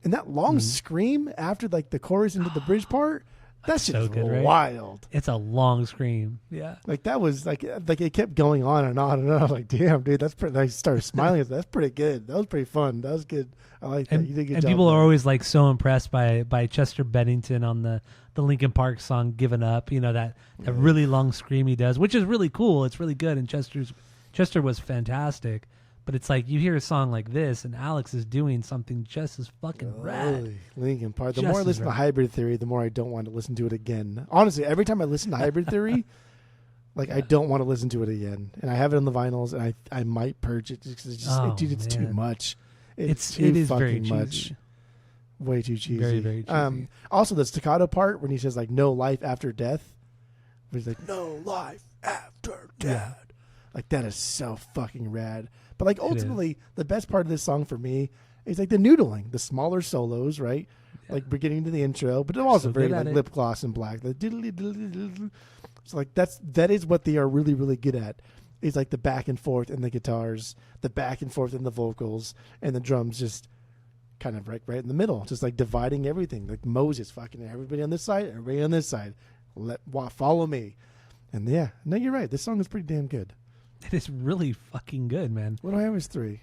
And that long scream after like the chorus into the bridge part, that's just so good, right? Wild. It's a long scream. Yeah. Like, that was like it kept going on and on and on. I was like, damn, dude, that's pretty. I started smiling. That's pretty good. That was pretty fun. That was good. I like that. You did a good job. And people are always like so impressed by Chester Bennington on the Linkin Park song "Given Up." You know, that really long scream he does, which is really cool. It's really good. And Chester was fantastic. But it's like, you hear a song like this, and Alex is doing something just as fucking rad. Linkin Park. The more I listen to Hybrid Theory, the more I don't want to listen to it again. Honestly, every time I listen to Hybrid Theory, like, I don't want to listen to it again. And I have it on the vinyls, and I might purge it just because it's too much. It is very much. Cheesy. Way too cheesy. Very, very cheesy. Also, the staccato part when he says, like, no life after death. Where he's like, no life after death. Yeah. Like, that is so fucking rad. But like, ultimately, the best part of this song for me is like the noodling, the smaller solos, right? Yeah. Like, beginning to the intro, but they're also very like lip gloss and black. So like that is what they are really, really good at. Is like the back and forth in the guitars, the back and forth in the vocals, and the drums just kind of right in the middle, just like dividing everything. Like Moses, fucking everybody on this side, everybody on this side. Follow me. And yeah, no, you're right. This song is pretty damn good. It is really fucking good, man. What do I have as 3?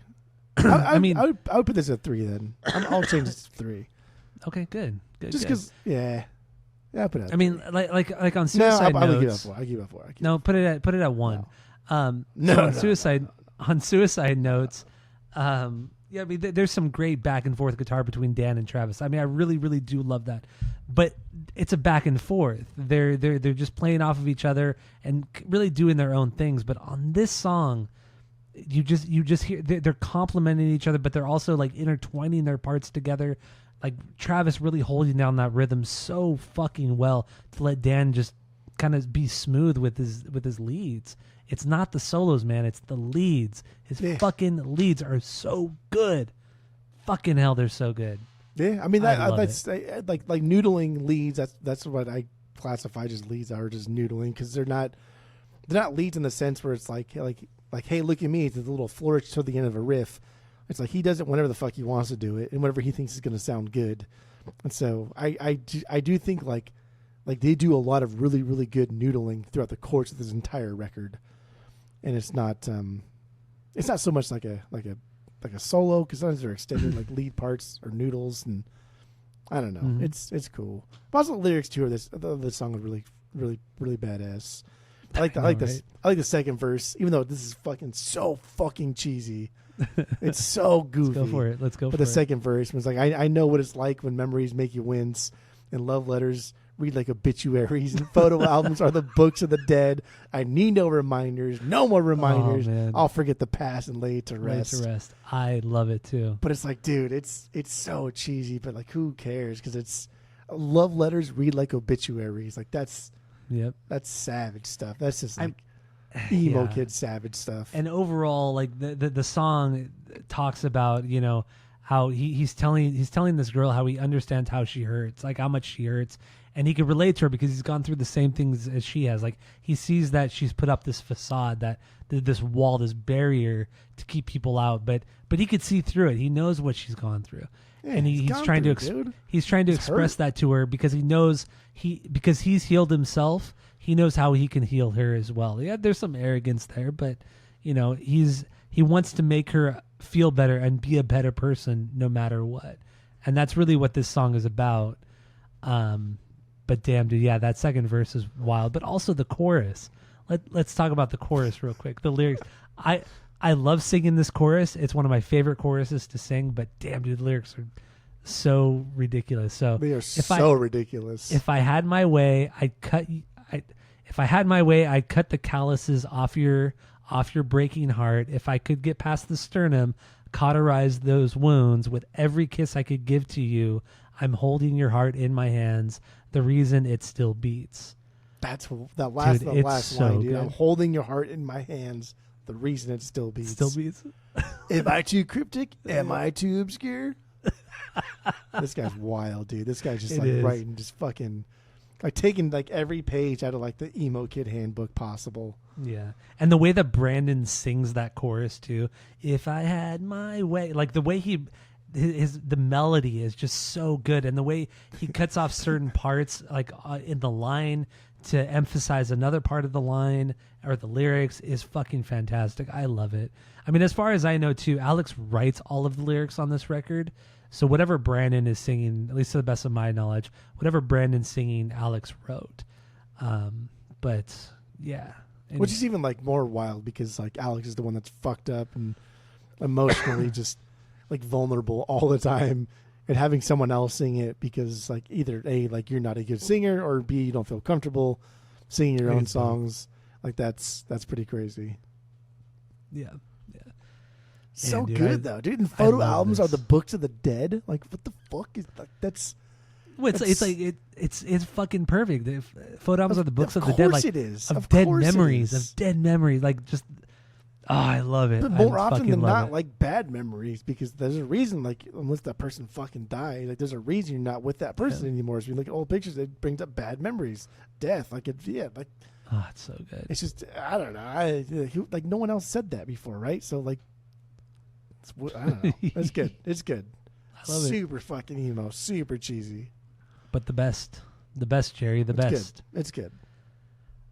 I would put this at 3 then. I'll change this to 3. Okay, good. Just because, I'll put it at 3. mean, like on Suicide Notes. I'll give it up 4. No, put it at 1. On Suicide Notes, I mean, there's some great back and forth guitar between Dan and Travis. I mean, I really, really do love that. But it's a back and forth. They're just playing off of each other and really doing their own things. But on this song, you just hear they're complementing each other, but they're also like intertwining their parts together. Like, Travis really holding down that rhythm so fucking well to let Dan just kind of be smooth with his leads. It's not the solos, man. It's the leads. His fucking leads are so good. Fucking hell, they're so good. Yeah, I mean that's it. like noodling leads. That's what I classify as leads are, just noodling, because they're not leads in the sense where it's like hey, look at me. It's a little flourish to the end of a riff. It's like he does it whenever the fuck he wants to do it and whatever he thinks is going to sound good. And so I do think like they do a lot of really, really good noodling throughout the course of this entire record. And it's not so much like a solo, because sometimes they're extended like lead parts or noodles, and I don't know. Mm-hmm. It's cool. But also the lyrics too of this song are really, really, really badass. I like the second verse, even though this is fucking so fucking cheesy. It's so goofy. Let's go for it. But the second verse was like, I know what it's like when memories make you wince, and love letters read like obituaries, and photo albums are the books of the dead. I need no reminders, no more reminders. I'll forget the past and lay it to rest. I love it too. But it's like, dude, it's so cheesy, but like, who cares? Because it's love letters read like obituaries. Like that's savage stuff. That's just like emo kid savage stuff. And overall, like the song talks about, you know, how he's telling this girl how he understands how she hurts, like how much she hurts, and he can relate to her because he's gone through the same things as she has. Like he sees that she's put up this facade, that this wall, this barrier to keep people out, but he could see through it. He knows what she's gone through. Yeah, and he's trying to express that to her because he knows because he's healed himself. He knows how he can heal her as well. Yeah, there's some arrogance there, but you know, he wants to make her feel better and be a better person no matter what. And that's really what this song is about. But damn, dude, yeah, that second verse is wild. But also the chorus. Let's talk about the chorus real quick. The lyrics. I love singing this chorus. It's one of my favorite choruses to sing. But damn, dude, the lyrics are so ridiculous. So they are so ridiculous. If I had my way, I'd cut the calluses off your breaking heart. If I could get past the sternum, cauterize those wounds with every kiss I could give to you. I'm holding your heart in my hands. The reason it still beats. That's that last dude, line, so dude. I'm holding your heart in my hands. The reason it still beats. Still beats. Am I too cryptic? Am I too obscure? This guy's wild, dude. This guy's just writing, just fucking like taking like every page out of like the emo kid handbook possible. Yeah. And the way that Brandon sings that chorus too, if I had my way, like the way the melody is just so good, and the way he cuts off certain parts like in the line to emphasize another part of the line or the lyrics is fucking fantastic. I love it. I mean, as far as I know too, Alex writes all of the lyrics on this record. So whatever Brandon is singing, at least to the best of my knowledge, whatever Brandon's singing, Alex wrote. But yeah. Which is even like more wild because like Alex is the one that's fucked up and emotionally just like vulnerable all the time, and having someone else sing it because like either A, like you're not a good singer, or B, you don't feel comfortable singing your own songs. Like that's pretty crazy. Yeah. So dude, good though, dude. And photo albums are the books of the dead. Like what the fuck is like that's? Well, it's fucking perfect. Photo albums are the books of the dead. Like it is. Of dead memories. Like just. Oh, I love it. But more often than not, like bad memories, because there's a reason. Like unless that person fucking died, like there's a reason you're not with that person anymore. So you look at old pictures, it brings up bad memories, death. Like like. Oh, it's so good. It's just I don't know. Like no one else said that before, right? So like. I don't know. It's good. It's good. I love it. Super fucking emo. Super cheesy. But the best, Jerry. The best. Good. It's good.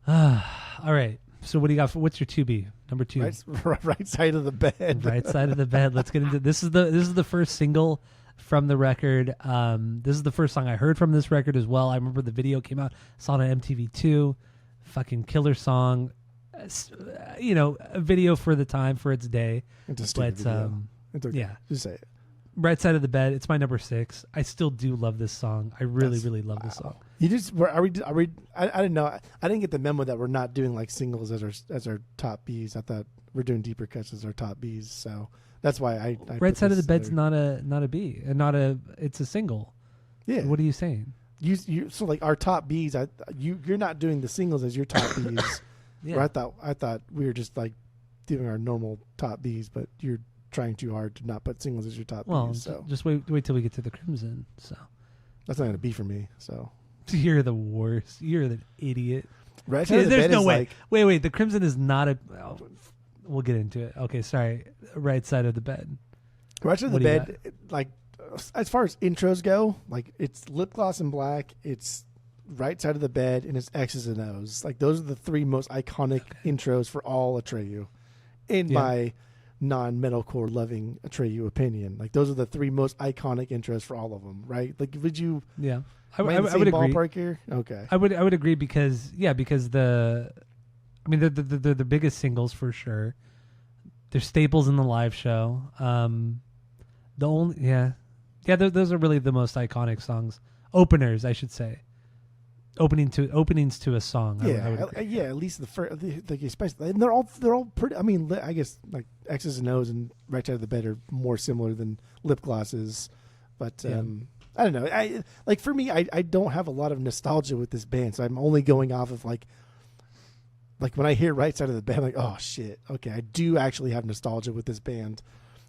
All right. So what do you got? What's your 2B? Number 2. Right side of the bed. Right side of the bed. Let's get into this. Is the first single from the record. This is the first song I heard from this record as well. I remember the video came out. Saw it on MTV2. Fucking killer song. You know, a video for the time, for its day. It's okay. Yeah, just say it. Right side of the bed. It's my number 6. I still do love this song. I really love this song. You just are we? I didn't know. I didn't get the memo that we're not doing like singles as our top Bs. I thought we're doing deeper cuts as our top Bs. So that's why I right side of the bed's not a B, and it's a single. Yeah. What are you saying? You so like our top Bs. You're not doing the singles as your top Bs. Yeah. Where I thought we were just like doing our normal top Bs, but you're trying too hard to not put singles as your top Well, Bs. So just wait till we get to the Crimson. So that's not going to be for me. So you're the worst. You're the idiot. Right Side of the There's Bed no is way. like, Wait. The Crimson is not a. Oh, we'll get into it. Okay, sorry. Right Side of the Bed. Right Side of the What do you Bed, like as far as intros go, like it's Lip Gloss and Black, it's Right Side of the Bed, and it's X's and O's. Like those are the three most iconic intros for all Atreyu, in my non-metalcore loving Atreyu opinion. Like those are the three most iconic intros for all of them, right? Like would you? Yeah, I would agree. Ballpark here. Okay, I would agree because the, I mean they're the biggest singles for sure. They're staples in the live show. Those are really the most iconic songs. Openers, I should say. Openings to a song. At least the first, like especially, and they're all pretty. I mean, I guess like X's and O's and Right Side of the Bed are more similar than Lip Glosses, but I don't know. I like for me, I don't have a lot of nostalgia with this band, so I'm only going off of like when I hear Right Side of the Bed, I'm like, oh shit, okay, I do actually have nostalgia with this band.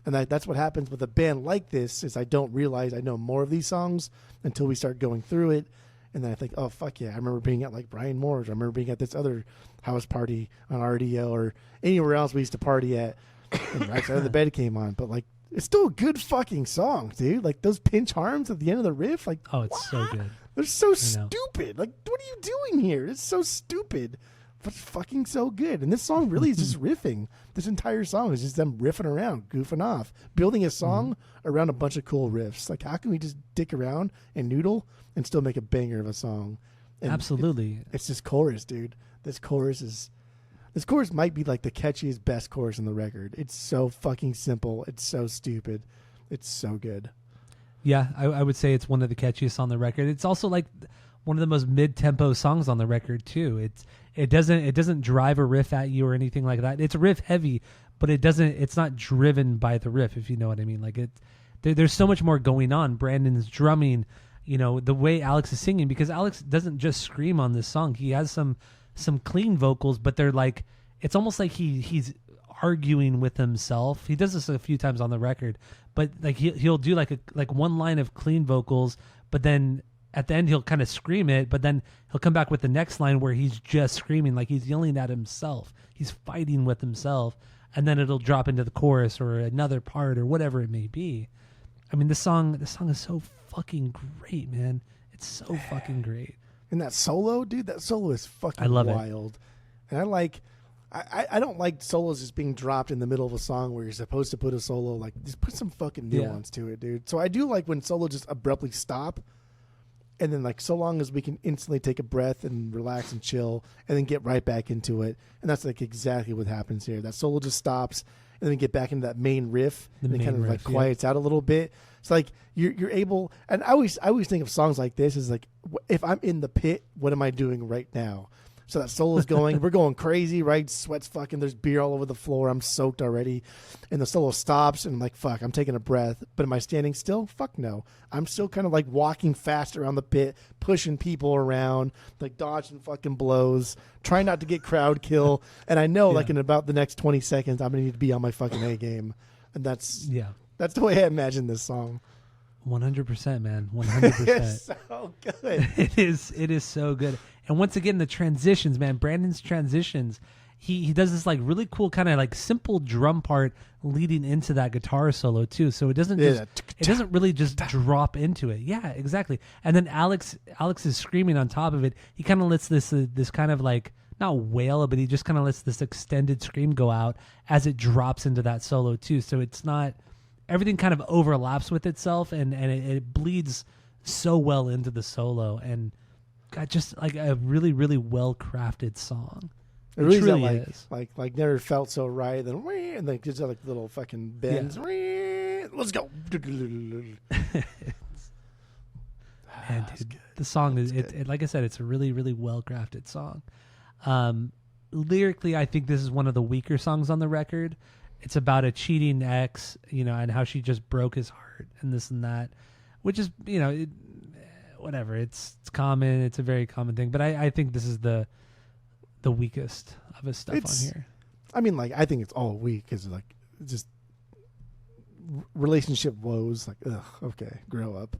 And that's what happens with a band like this is I don't realize I know more of these songs until we start going through it. And then I think, oh, fuck yeah, I remember being at like Brian Moore's. I remember being at this other house party on RDO or anywhere else we used to party at. And Right Side of the Bed came on. But like, it's still a good fucking song, dude. Like those pinch harms at the end of the riff. Like, oh, it's so good. They're so stupid. Like, what are you doing here? It's so stupid. But it's fucking so good. And this song really is just riffing. This entire song is just them riffing around, goofing off, building a song around a bunch of cool riffs. Like, how can we just dick around and noodle and still make a banger of a song? And absolutely. It's this chorus, dude. This chorus might be like the catchiest, best chorus in the record. It's so fucking simple. It's so stupid. It's so good. Yeah, I would say it's one of the catchiest on the record. It's also like one of the most mid-tempo songs on the record too. It doesn't drive a riff at you or anything like that. It's riff heavy, but it's not driven by the riff, if you know what I mean. Like there's so much more going on. Brandon's drumming, the way Alex is singing, because Alex doesn't just scream on this song. He has some clean vocals, but they're like, it's almost like he's arguing with himself. He does this a few times on the record, but like he'll do like one line of clean vocals, but then at the end he'll kind of scream it, but then he'll come back with the next line where he's just screaming, like he's yelling at himself. He's fighting with himself, and then it'll drop into the chorus or another part or whatever it may be. I mean, this song is so fucking great, man. It's so fucking great. And that solo, dude, that solo is fucking wild. And I don't like solos just being dropped in the middle of a song where you're supposed to put a solo. Like, just put some fucking nuance to it, dude. So I do like when solo just abruptly stop. And then, like, so long as we can instantly take a breath and relax and chill and then get right back into it. And that's, like, exactly what happens here. That solo just stops and then get back into that main riff and it kind of, like, quiets out a little bit. So, like, you're able – and I always think of songs like this as, like, if I'm in the pit, what am I doing right now? So that solo's going. We're going crazy, right? Sweat's fucking. There's beer all over the floor. I'm soaked already. And the solo stops, and I'm like, fuck, I'm taking a breath. But am I standing still? Fuck no. I'm still kind of like walking fast around the pit, pushing people around, like dodging fucking blows, trying not to get crowd kill. And I know, like, in about the next 20 seconds, I'm going to need to be on my fucking A game. And that's the way I imagine this song. 100%, man. 100%. It's so good. It is so good. And once again, the transitions, man. Brandon's transitions. He does this like really cool kind of like simple drum part leading into that guitar solo too. So it doesn't really just drop into it. Yeah, exactly. And then Alex is screaming on top of it. He kind of lets this kind of like not wail, but he just kind of lets this extended scream go out as it drops into that solo too. So it's not, everything kind of overlaps with itself and it bleeds so well into the solo, and got just like a really, really well crafted song. It really is. Like never felt so right. Then and like just like little fucking bends. Yeah. Let's go. Man, dude, the song is it, like I said, it's a really, really well crafted song. Lyrically, I think this is one of the weaker songs on the record. It's about a cheating ex, and how she just broke his heart and this and that, which is, whatever. It's common. It's a very common thing. But I think this is the the weakest of his stuff on here. I mean, like, I think it's all weak because, like, just relationship woes. Like, ugh, okay, grow up.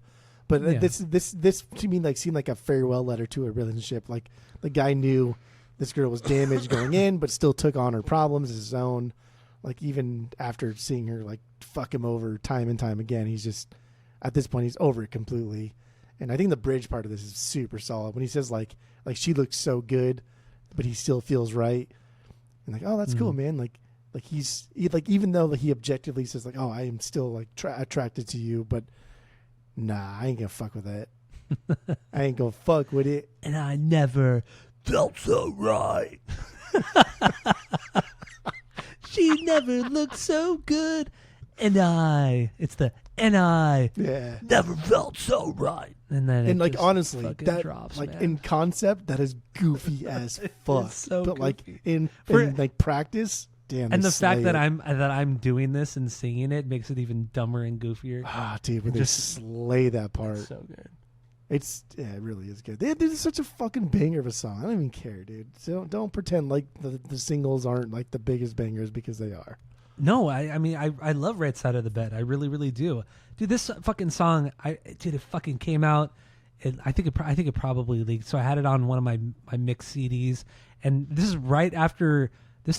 But this to me, like, seemed like a farewell letter to a relationship. Like, the guy knew this girl was damaged going in, but still took on her problems as his own. Like, even after seeing her, like, fuck him over time and time again, he's just, at this point, he's over it completely. And I think the bridge part of this is super solid. When he says, like she looks so good, but he still feels right. And, like, oh, that's cool, man. Like even though he objectively says, like, oh, I am still, like, attracted to you, but nah, I ain't gonna fuck with that. I ain't gonna fuck with it. And I never felt so right. She never looked so good. And I never felt so right. And then like, honestly, that drops, like, man. in concept, that is goofy as fuck. It's so but goofy. Like in like practice, damn. And the fact that I'm doing this and singing it makes it even dumber and goofier. Ah, dude, when they slay that part. It's so good. It really is good. This is such a fucking banger of a song. I don't even care, dude. So don't pretend like the singles aren't, like, the biggest bangers, because they are. No, I mean, I love Right Side of the Bed. I really, really do. Dude, this fucking song, it fucking came out. I think it probably leaked. So I had it on one of my mixed CDs, and this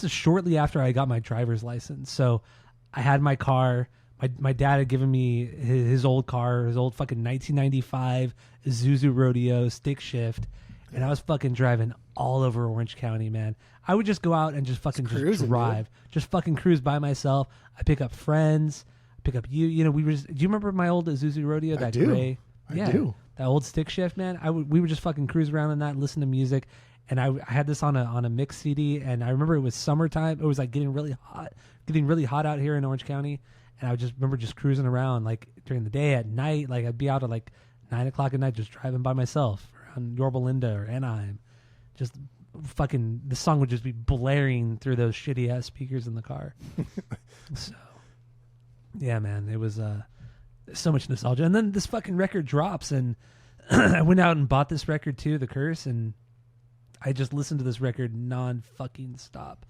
is shortly after I got my driver's license. So I had my car. My dad had given me his old car, his old fucking 1995 Isuzu Rodeo stick shift, and I was fucking driving all over Orange County, man. I would just go out and just fucking just drive, just fucking cruise by myself. I pick up friends, pick up you. You know, do you remember my old Isuzu Rodeo? That gray, I do. That old stick shift, man. We would just fucking cruise around in that, and listen to music. And I had this on a mix CD, and I remember it was summertime. It was, like, getting really hot out here in Orange County. And I just remember just cruising around, like, during the day, at night. Like, I'd be out at, like, 9 o'clock at night, just driving by myself around Yorba Linda or Anaheim. Just fucking, the song would just be blaring through those shitty ass speakers in the car. So, yeah, man, it was so much nostalgia. And then this fucking record drops, and I went out and bought this record too, The Curse, and I just listened to this record non-fucking stop.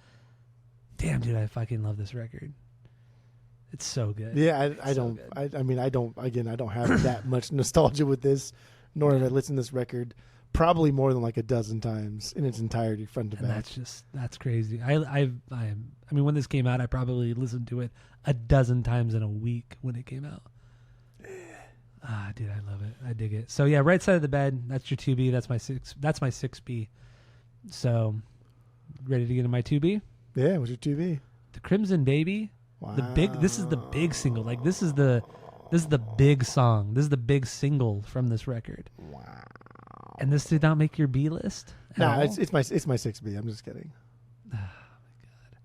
Damn, dude, I fucking love this record. It's so good. Yeah, I don't have that much nostalgia with this, nor have I listened to this record probably more than, like, a dozen times in its entirety, front to back. That's crazy. I mean, when this came out, I probably listened to it a dozen times in a week when it came out. Dude, I love it. I dig it. So yeah, Right Side of the Bed. That's your 2B. That's my 6B. So, ready to get into my 2B? Yeah, what's your 2B? The Crimson Baby. Wow. This is the big single. Like, this is the big song. This is the big single from this record. Wow. And this did not make your B list? No, it's my 6B. I'm just kidding. Oh my god.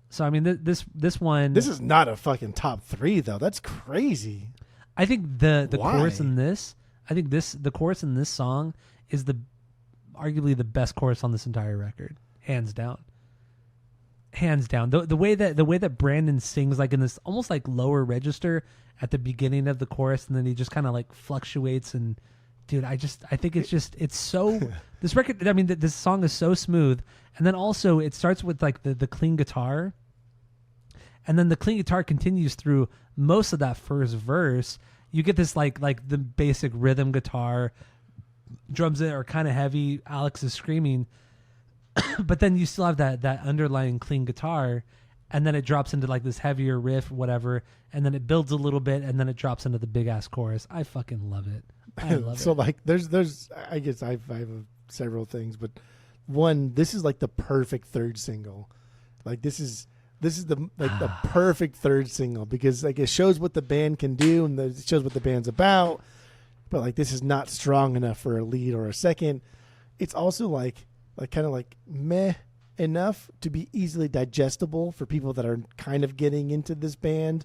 So I mean, this one. This is not a fucking top 3 though. That's crazy. I think the chorus in this. I think the chorus in this song is arguably the best chorus on this entire record, hands down. Hands down. The way that Brandon sings, like, in this almost like lower register at the beginning of the chorus, and then he just kind of, like, fluctuates. And dude, I think it's so this record. I mean, this song is so smooth, and then also it starts with, like, the clean guitar, and then the clean guitar continues through most of that first verse. You get this like the basic rhythm guitar, drums that are kind of heavy. Alex is screaming. But then you still have that underlying clean guitar, and then it drops into, like, this heavier riff, whatever, and then it builds a little bit, and then it drops into the big ass chorus. I fucking love it. I love so it. Like, there's I guess I have several things, but one, this is like the perfect third single. Like, this is the perfect third single, because, like, it shows what the band can do, and it shows what the band's about. But, like, this is not strong enough for a lead or a second. It's also like kind of like meh enough to be easily digestible for people that are kind of getting into this band,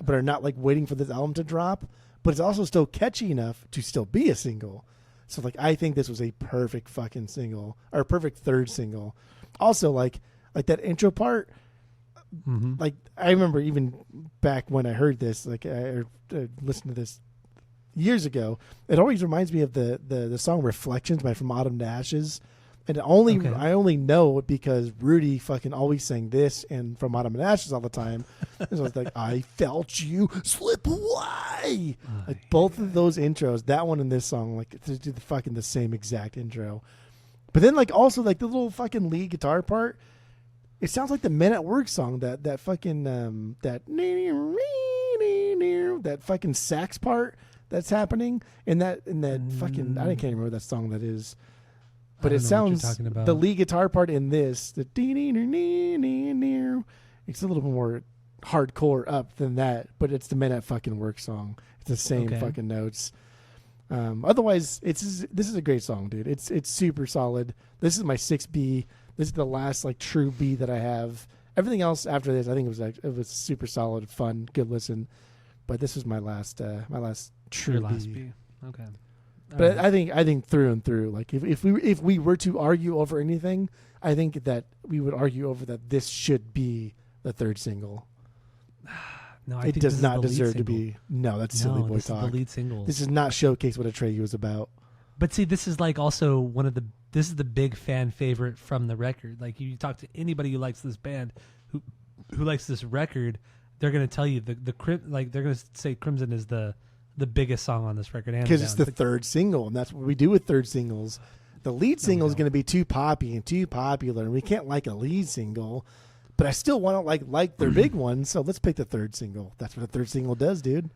but are not, like, waiting for this album to drop. But it's also still catchy enough to still be a single. So, like, I think this was a perfect fucking single, or a perfect third single. Also, like that intro part. Mm-hmm. Like, I remember even back when I heard this, like, I listened to this years ago. It always reminds me of the song "Reflections" by From Autumn to Ashes. And I only know it because Rudy fucking always sang this and From Autumn and Ashes all the time. So I was like, I felt you slip away. Like both of those intros, that one and this song, like they do the fucking the same exact intro. But then like also like the little fucking lead guitar part, it sounds like the Men at Work song. That fucking that fucking sax part that's happening in that fucking I can't remember that song that is. But it sounds the lead guitar part in this, it's a little bit more hardcore up than that, but it's the Men at fucking Work song. It's the same fucking notes. Otherwise, this is a great song, dude. It's super solid. This is my 6B. This is the last like true B that I have. Everything else after this, I think it was super solid, fun, good listen. But this was my last true B. Okay. But I think through and through, like if we were to argue over anything, I think that we would argue over that this should be the third single. No, it does not deserve to be. No, that's silly boy this talk. Is the lead single. This is not showcase what Atreyu was about. But see, this is like also this is the big fan favorite from the record. Like you talk to anybody who likes this band, who likes this record, they're gonna tell you they're gonna say Crimson is the biggest song on this record, because it's the third single, and that's what we do with third singles. The lead single is going to be too poppy and too popular, and we can't like a lead single. But I still want to like their big one, so let's pick the third single. That's what a third single does, dude.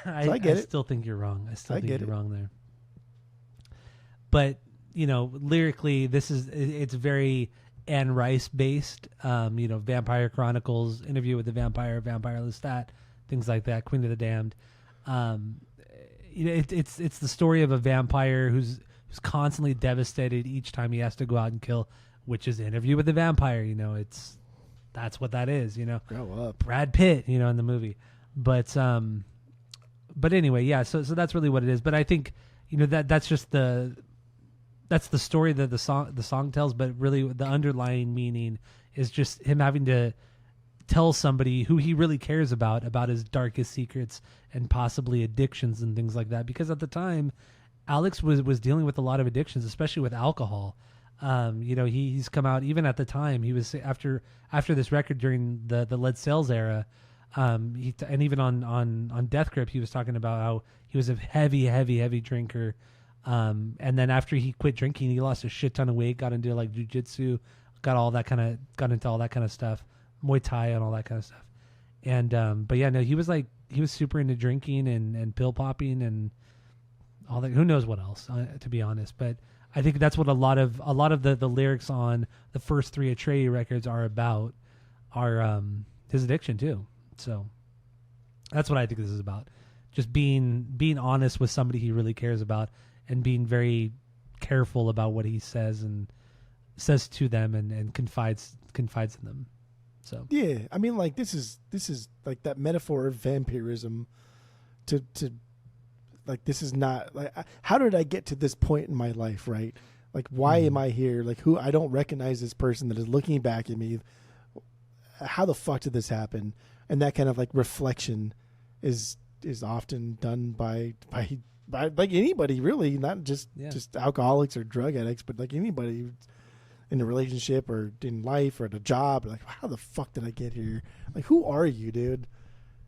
I get it. I still think you're wrong. I think you're wrong there. But lyrically, it's very Anne Rice based. Vampire Chronicles, Interview with the Vampire, Vampire Lestat, things like that. Queen of the Damned. It's the story of a vampire who's constantly devastated each time he has to go out and kill, which is Interview with the Vampire. That's what that is. Grow up, Brad Pitt. In the movie, but anyway, yeah. So that's really what it is. But I think that's just the story that the song tells. But really, the underlying meaning is just him having to tell somebody who he really cares about his darkest secrets and possibly addictions and things like that. Because at the time, Alex was dealing with a lot of addictions, especially with alcohol. He's come out, even at the time, he was after this record during the Lead Sales era, and even on Death Grip, he was talking about how he was a heavy drinker. And then after he quit drinking, he lost a shit ton of weight, got into like jujitsu, got into all that kind of stuff. Muay Thai and all that kind of stuff. And but yeah, no, he was super into drinking and pill popping and all that. Who knows what else, to be honest. But I think that's what a lot of the lyrics on the first three Atreyu records are about, are his addiction too. So that's what I think this is about. Just being honest with somebody he really cares about and being very careful about what he says to them and confides in them. So yeah, I mean, like this is like that metaphor of vampirism. To like, this is not like, how did I get to this point in my life, right? Like, why am I here? Like, who I don't recognize this person that is looking back at me. How the fuck did this happen? And that kind of like reflection is often done by like anybody, really, not just alcoholics or drug addicts, but like anybody in a relationship or in life or at a job. Like, how the fuck did I get here? Like, who are you, dude?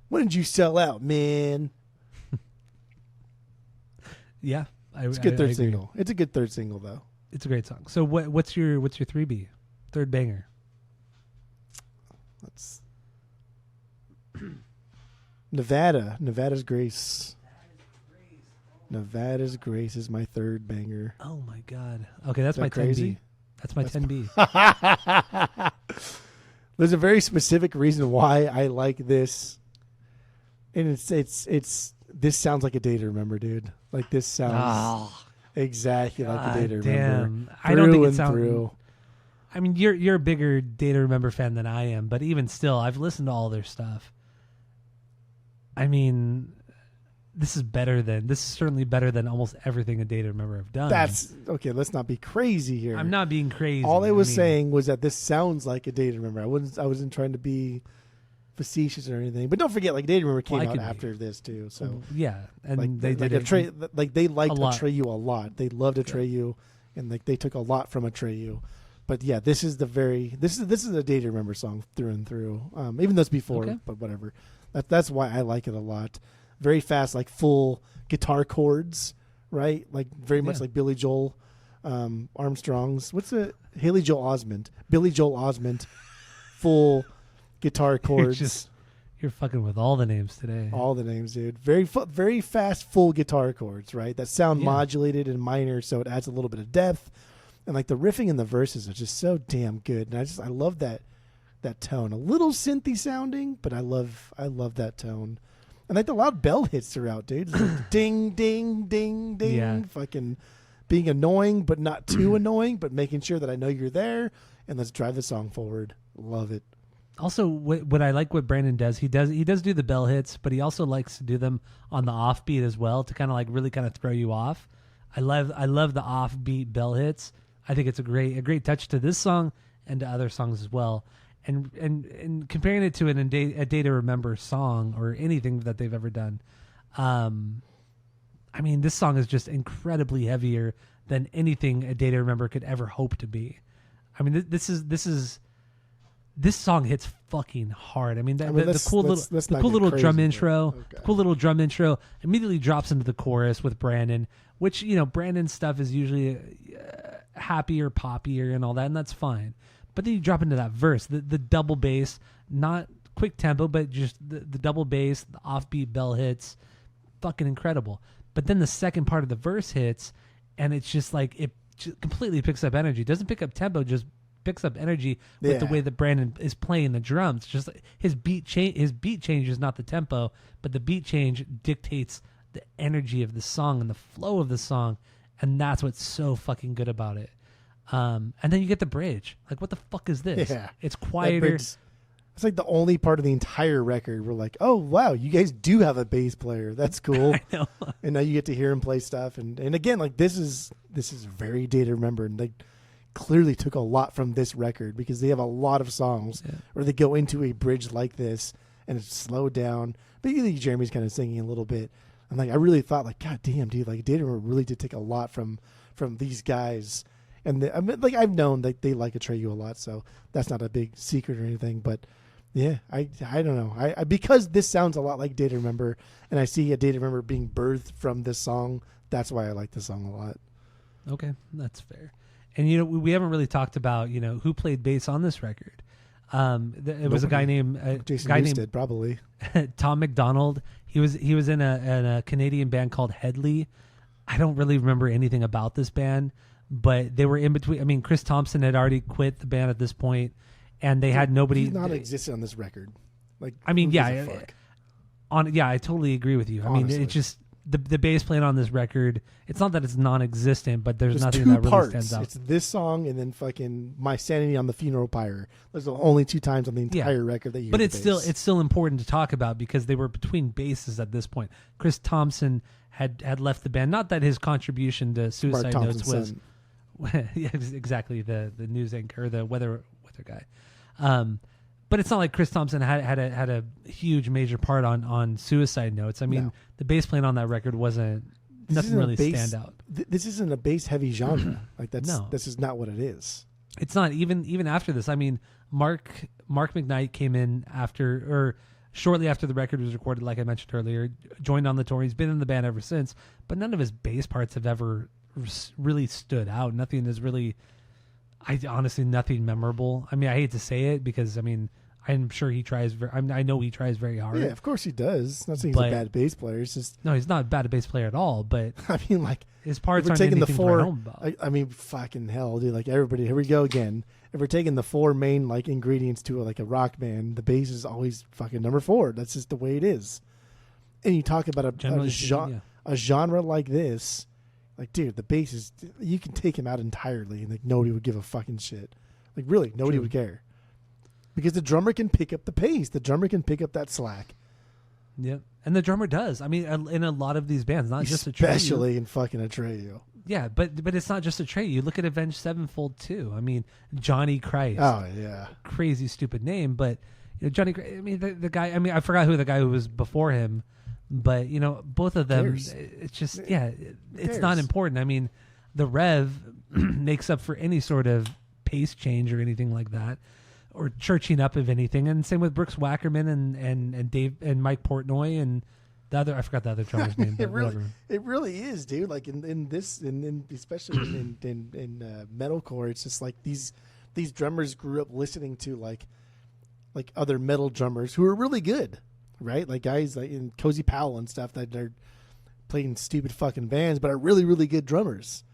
When did you sell out, man? Yeah, it's a good third single. It's a good third single, though. It's a great song. So what's your 3B, third banger? Let's Nevada's Grace. Nevada's Grace is my third banger. Oh my god. Okay, that's my crazy? 10B. That's my 10B. There's a very specific reason why I like this, and it's this sounds like a day to remember, dude. Like, this sounds exactly like a day to remember. I don't think it sounds. I mean, you're a bigger Day to Remember fan than I am, but even still, I've listened to all their stuff. I mean, this is certainly better than almost everything a Day to Remember have done. That's okay. Let's not be crazy here. I'm not being crazy. All I was saying was that this sounds like a Day to Remember. I wasn't trying to be facetious or anything, but don't forget, like, Day to Remember came out after this too. So yeah, and like, they did they liked a lot. Atreyu a lot. They loved Atreyu. and like they took a lot from Atreyu. But yeah, this is a Day to Remember song through and through. Even though it's before, Okay. but whatever. That's why I like it a lot. Very fast, like full guitar chords, right? Like very much like Billy Joel Armstrong's. What's the Billy Joel Osment, full guitar chords. You're fucking with all the names today. All the names, dude. Very fast, full guitar chords, right? That sound modulated and minor, so it adds a little bit of depth. And like the riffing in the verses are just so damn good. And I love that tone. A little synthy sounding, but I love that tone. And like the loud bell hits throughout, dude. It's like ding, ding, ding, ding. Yeah. Fucking being annoying, but not too annoying, but making sure that I know you're there. And let's drive the song forward. Love it. Also, what I like what Brandon does, he does do the bell hits, but he also likes to do them on the offbeat as well to kind of like really kind of throw you off. I love the offbeat bell hits. I think it's a great touch to this song and to other songs as well. And comparing it to a Day to Remember song or anything that they've ever done, I mean, this song is just incredibly heavier than anything A Day to Remember could ever hope to be. I mean, this song hits fucking hard. I mean, the cool little drum intro, okay. the cool little drum intro immediately drops into the chorus with Brandon, which, you know, Brandon's stuff is usually happier, poppier and all that, and that's fine. But then you drop into that verse, the double bass, not quick tempo, but just the double bass, the offbeat bell hits, fucking incredible. But then the second part of the verse hits, and it's just like it just completely picks up energy. It doesn't pick up tempo, just picks up energy with the way that Brandon is playing the drums. Just like his beat change is not the tempo, but the beat change dictates the energy of the song and the flow of the song, and that's what's so fucking good about it. And then you get the bridge. Like, what the fuck is this? Yeah. It's quieter. It's like the only part of the entire record where like, oh wow, you guys do have a bass player. That's cool. I know. And now you get to hear him play stuff. And again, like this is very Day to Remember, and they clearly took a lot from this record because they have a lot of songs where they go into a bridge like this and it's slowed down. But usually Jeremy's kind of singing a little bit. And like I really thought like, God damn, dude, like Day to Remember really did take a lot from these guys. And I mean, like I've known that they like Atreyu a lot, so that's not a big secret or anything. But yeah, I don't know. I because this sounds a lot like Day to Remember, and I see A Day to Remember being birthed from this song. That's why I like this song a lot. Okay, that's fair. And you know, we haven't really talked about, you know, who played bass on this record. It was a guy named Jason Newsted, probably Tom McDonald. He was in a Canadian band called Headley. I don't really remember anything about this band, but they were in between. I mean, Chris Thompson had already quit the band at this point, and they had nobody. He's not existed on this record. Like, I mean, I totally agree with you. Honestly. I mean, it's just the bass playing on this record. It's not that it's non-existent, but there's nothing two that really parts. stands out. It's this song and then fucking My Sanity on the Funeral Pyre. Those are the only two times on the entire record that you. But hear it's still important to talk about because they were between basses at this point. Chris Thompson had left the band. Not that his contribution to Suicide Notes was. Son. Yeah, exactly, the news anchor or the weather guy. But it's not like Chris Thompson had a huge major part on Suicide Notes. I mean, the bass playing on that record wasn't nothing really stand out. This isn't a bass heavy genre. Like this is not what it is. It's not even after this. I mean, Mark McKnight came in shortly after the record was recorded, like I mentioned earlier, joined on the tour. He's been in the band ever since, but none of his bass parts have ever really stood out. Nothing is really, honestly, nothing memorable. I mean, I hate to say it because, I mean, I'm sure he tries. I know he tries very hard. Yeah, of course he does. Not saying he's a bad bass player. It's just no, he's not a bad bass player at all. But I mean, like his parts aren't taking anything the to write four. home about. I mean, fucking hell, dude! Like everybody, here we go again. If we're taking the four main like ingredients to a rock band, the bass is always fucking number 4. That's just the way it is. And you talk about a genre like this, like dude, the bass is you can take him out entirely, and like nobody would give a fucking shit. Like really, nobody would care. Because the drummer can pick up the pace. The drummer can pick up that slack. Yeah, and the drummer does. I mean, in a lot of these bands, not just Atreyu. Especially in fucking Atreyu. Yeah, but it's not just Atreyu. You look at Avenged Sevenfold too. I mean, Johnny Christ. Oh yeah, crazy stupid name, but you know, Johnny. I mean, the guy. I mean, I forgot who the guy who was before him, but you know, both of them. It's just it's not important. I mean, the rev makes up for any sort of pace change or anything like that, or churching up of anything. And same with Brooks Wackerman and Dave and Mike Portnoy and the other, I forgot the other drummer's name. But it really is, dude. Like in especially in metalcore, it's just like these drummers grew up listening to like other metal drummers who are really good, right? Like guys like in Cozy Powell and stuff that are playing stupid fucking bands, but are really, really good drummers.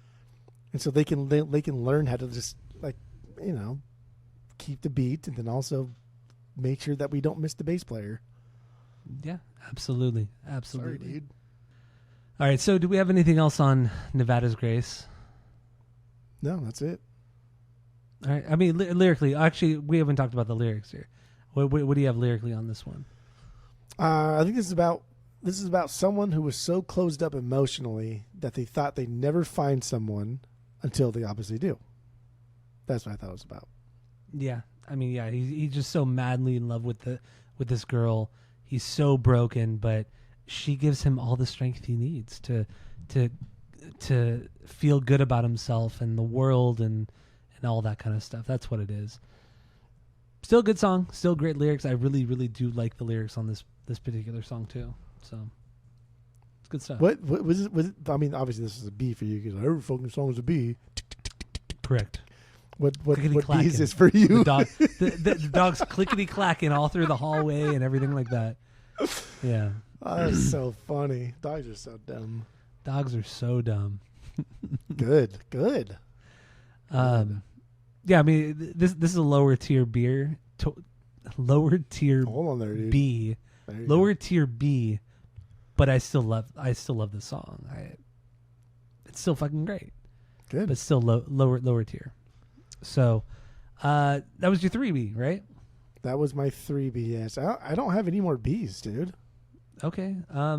And so they can learn how to just like, you know, keep the beat and then also make sure that we don't miss the bass player. Yeah, absolutely. Sorry, dude. All right, so do we have anything else on Nevada's Grace? No, that's it. All right. I mean, lyrically, actually, we haven't talked about the lyrics here. What do you have lyrically on this one? I think this is about someone who was so closed up emotionally that they thought they'd never find someone until they obviously do. That's what I thought it was about. Yeah, I mean, yeah, he's just so madly in love with this girl. He's so broken, but she gives him all the strength he needs to feel good about himself and the world and all that kind of stuff. That's what it is. Still a good song, still great lyrics. I really, really do like the lyrics on this particular song too. So it's good stuff. What was it? I mean, obviously this is a B for you because every fucking song is a B. Correct. What B is this for you? The dog's clickety clacking all through the hallway and everything like that. Yeah. Oh, that's so funny. Dogs are so dumb. Dogs are so dumb. Good. Yeah, I mean this is a lower tier beer. Lower tier. Hold on there, dude. B. Lower tier B. But I still love the song. It's still fucking great. Good. But still lower tier. So, that was your 3B, right? That was my 3B. Yes, I don't have any more Bs, dude. Okay. Let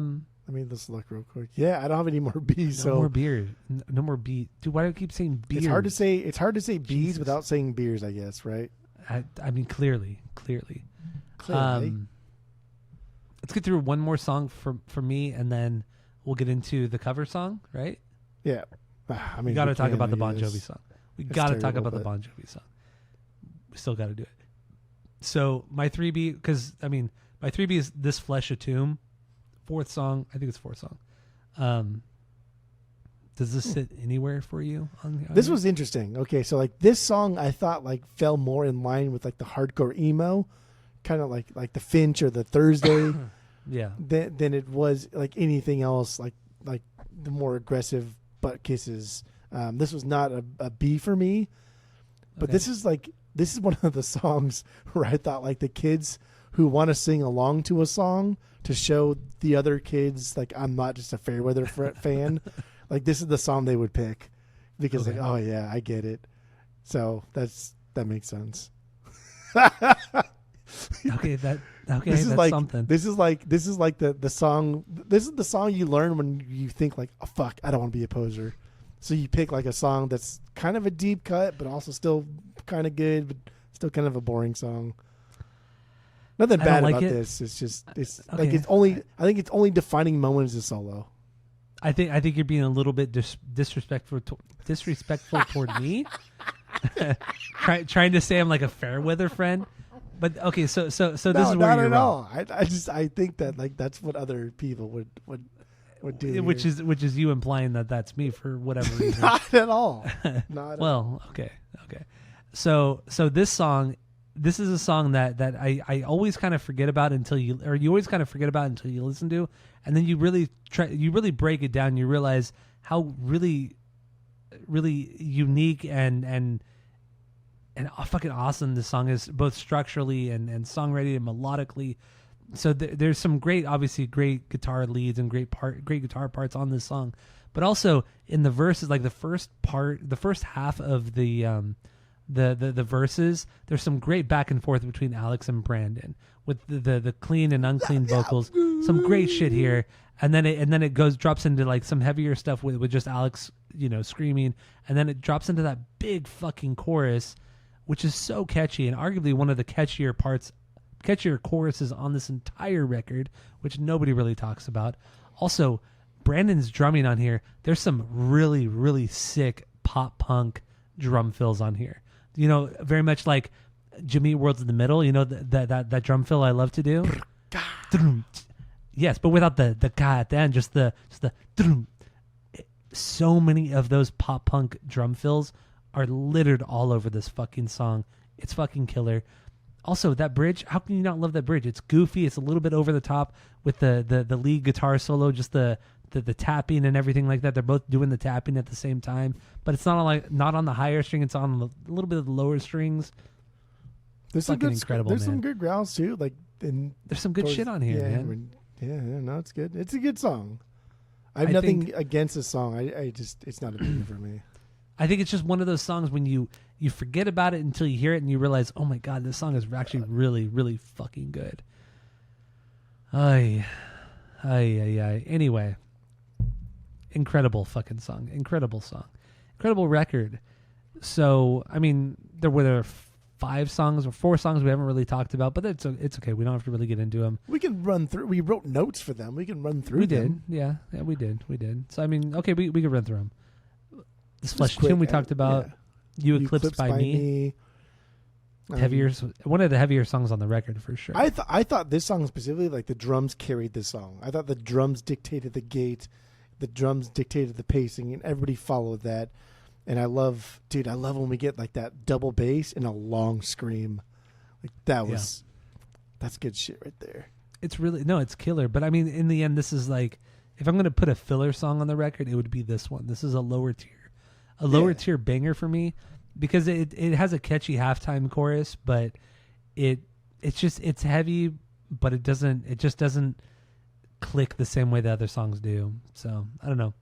me just look real quick. Yeah, I don't have any more Bs. No more beer. No more B. Dude, why do I keep saying beers? It's hard to say. It's hard to say Bs without saying beers. I guess, right? I mean, clearly. Let's get through one more song for me, and then we'll get into the cover song, right? Yeah. I mean, we got to talk about the Bon Jovi song. We got to talk about the but... Bon Jovi song. We still got to do it. So my 3B, because I mean, my 3B is This Flesh a Tomb. Fourth song. I think it's fourth song. Does this sit anywhere for you? This was interesting. Okay, so like this song, I thought like fell more in line with like the hardcore emo, kind of like the Finch or the Thursday. Yeah. Than it was like anything else, like the more aggressive butt kisses. This was not a B for me, but Okay. This is one of the songs where I thought like the kids who want to sing along to a song to show the other kids like I'm not just a Fairweather fan. Like this is the song they would pick because Okay. like, oh yeah, I get it. So that makes sense. Okay, that's like something. This is like the song. This is the song you learn when you think like, oh fuck, I don't want to be a poser. So you pick like a song that's kind of a deep cut, but also still kind of good, but still kind of a boring song. Nothing bad about this. It's just Okay. like it's only. I think it's only defining moment as a solo. I think you're being a little bit disrespectful toward me. Trying to say I'm like a Fairweather friend. But okay, so this is where not you're at wrong. all. I think that like that's what other people would do. Which here. is you implying that that's me for whatever reason. Not at all. Not at all. Well, okay. So this song, this is a song that I always kind of forget about until you always kind of forget about until you listen to, and then you really break it down. You realize how really unique and fucking awesome this song is, both structurally and songwriting and melodically. So there's some great guitar leads and great guitar parts on this song, but also in the verses, like the first half of the verses, there's some great back and forth between Alex and Brandon with the clean and unclean vocals. Some great shit here, and then it drops into like some heavier stuff with just Alex, screaming, and then it drops into that big fucking chorus, which is so catchy and arguably one of the catchier choruses on this entire record, which nobody really talks about. Also, Brandon's drumming on here, there's some really, really sick pop punk drum fills on here. You know, very much like Jimmy World's in the Middle. You know, that drum fill I love to do. Yes, but without the ka at the end, just the so many of those pop punk drum fills are littered all over this fucking song. It's fucking killer. Also, that bridge, how can you not love that bridge? It's goofy. It's a little bit over the top with the lead guitar solo, just the tapping and everything like that. They're both doing the tapping at the same time, but it's not on the higher string. It's on a little bit of the lower strings. There's some good, incredible. There's some good growls too. Like there's some good shit on here, man. No, it's good. It's a good song. I have nothing against the song. I just it's not a big for me. I think it's just one of those songs when you forget about it until you hear it and you realize, oh my God, this song is actually really, really fucking good. Ay. Anyway, incredible fucking song. Incredible song. Incredible record. So, I mean, there were 5 songs or 4 songs we haven't really talked about, but it's okay. We don't have to really get into them. We can run through. We wrote notes for them. We can run through them. We did. Yeah, we did. So, I mean, okay, we can run through them. This Flesh Tomb we talked about. Yeah. You Eclipsed by Me. Heavier, one of the heavier songs on the record for sure. I thought this song specifically, like the drums carried this song. I thought the drums dictated the gate, the drums dictated the pacing, and everybody followed that. And I love when we get like that double bass and a long scream. Like that's good shit right there. It's really, it's killer. But I mean, in the end, this is like, if I'm going to put a filler song on the record, it would be this one. This is a lower tier banger for me because it has a catchy halftime chorus, but it's heavy, but it just doesn't click the same way the other songs do. So I don't know.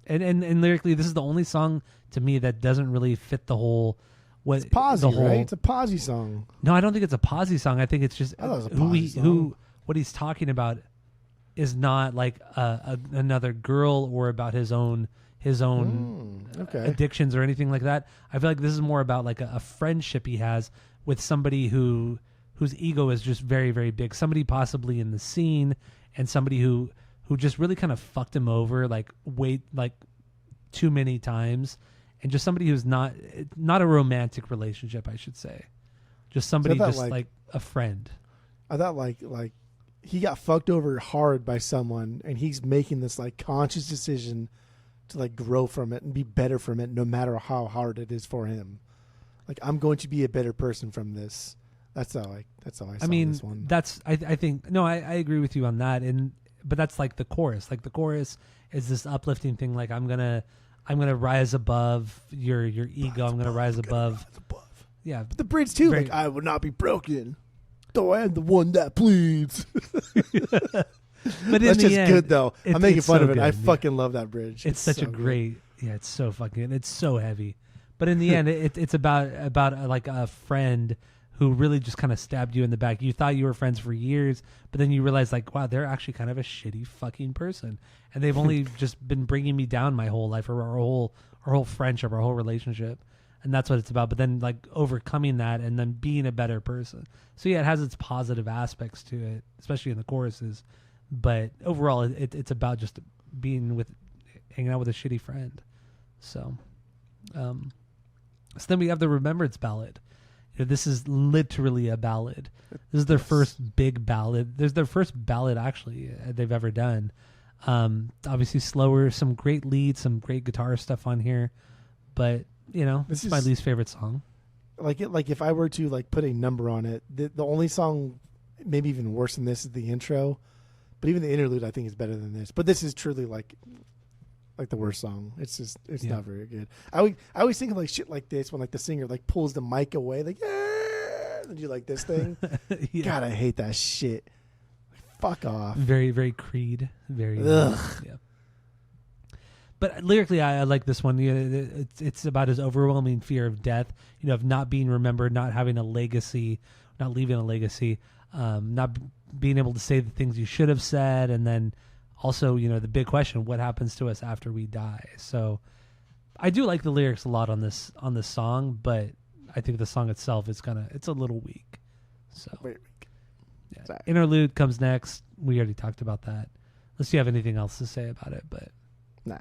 And lyrically, this is the only song to me that doesn't really fit the whole. It's posy, right? It's a posy song. No, I don't think it's a posy song. I think it's just what he's talking about is not like another girl or about his own addictions or anything like that. I feel like this is more about like a friendship he has with somebody whose ego is just very, very big. Somebody possibly in the scene and somebody who just really kind of fucked him over like too many times, and just somebody who's not a romantic relationship, I should say. Just somebody like a friend. I thought like he got fucked over hard by someone and he's making this like conscious decision to like grow from it and be better from it no matter how hard it is for him. Like, I'm going to be a better person from this. That's how I saw this one. I think I agree with you on that. But that's like the chorus. Like the chorus is this uplifting thing. Like I'm gonna rise above your ego. I'm gonna rise above. Yeah. But the bridge too. Like, I will not be broken, though I am the one that bleeds. But that's just end, good though. I'm making fun of it. Good, I fucking love that bridge. It's such a great. Yeah, it's so fucking. It's so heavy. But in the end, it's about like a friend who really just kind of stabbed you in the back. You thought you were friends for years, but then you realize like, wow, they're actually kind of a shitty fucking person, and they've only just been bringing me down my whole life, or our whole friendship, our whole relationship, and that's what it's about. But then like overcoming that and then being a better person. So yeah, it has its positive aspects to it, especially in the choruses. But overall, it's about just hanging out with a shitty friend. So then we have the Remembrance Ballad. This is literally a ballad. This is their first big ballad. This is their first ballad actually they've ever done. Obviously slower, some great leads, some great guitar stuff on here, but this is my least favorite song. Like if I were to like put a number on it, the only song maybe even worse than this is the intro, but even the interlude I think is better than this. But this is truly like the worst song. It's not very good. I always think of like shit like this when like the singer like pulls the mic away, like and you like this thing. Yeah. God, I hate that shit. Fuck off. Very, very Creed. Very. Yeah. But lyrically, I like this one. It's about his overwhelming fear of death. Of not being remembered, not having a legacy, not leaving a legacy, not being able to say the things you should have said, and then. Also, the big question, what happens to us after we die? So I do like the lyrics a lot on this song, but I think the song itself is it's a little weak. So very weak. Yeah. Interlude comes next. We already talked about that. Unless you have anything else to say about it, but Nah.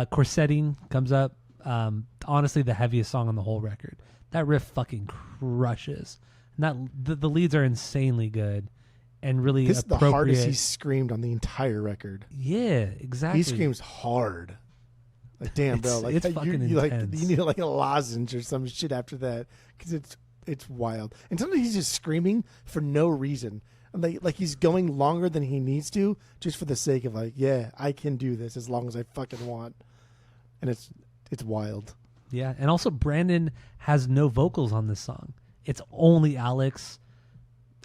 Corsetting comes up. Honestly, the heaviest song on the whole record. That riff fucking crushes. And the leads are insanely good and really This is the appropriate. hardest he's screamed on the entire record. Yeah, exactly. He screams hard. Like, damn, bro. Like, it's fucking intense. You need like a lozenge or some shit after that because it's wild. And sometimes he's just screaming for no reason. And like he's going longer than he needs to just for the sake of like, yeah, I can do this as long as I fucking want. And it's wild. Yeah, and also Brandon has no vocals on this song. It's only Alex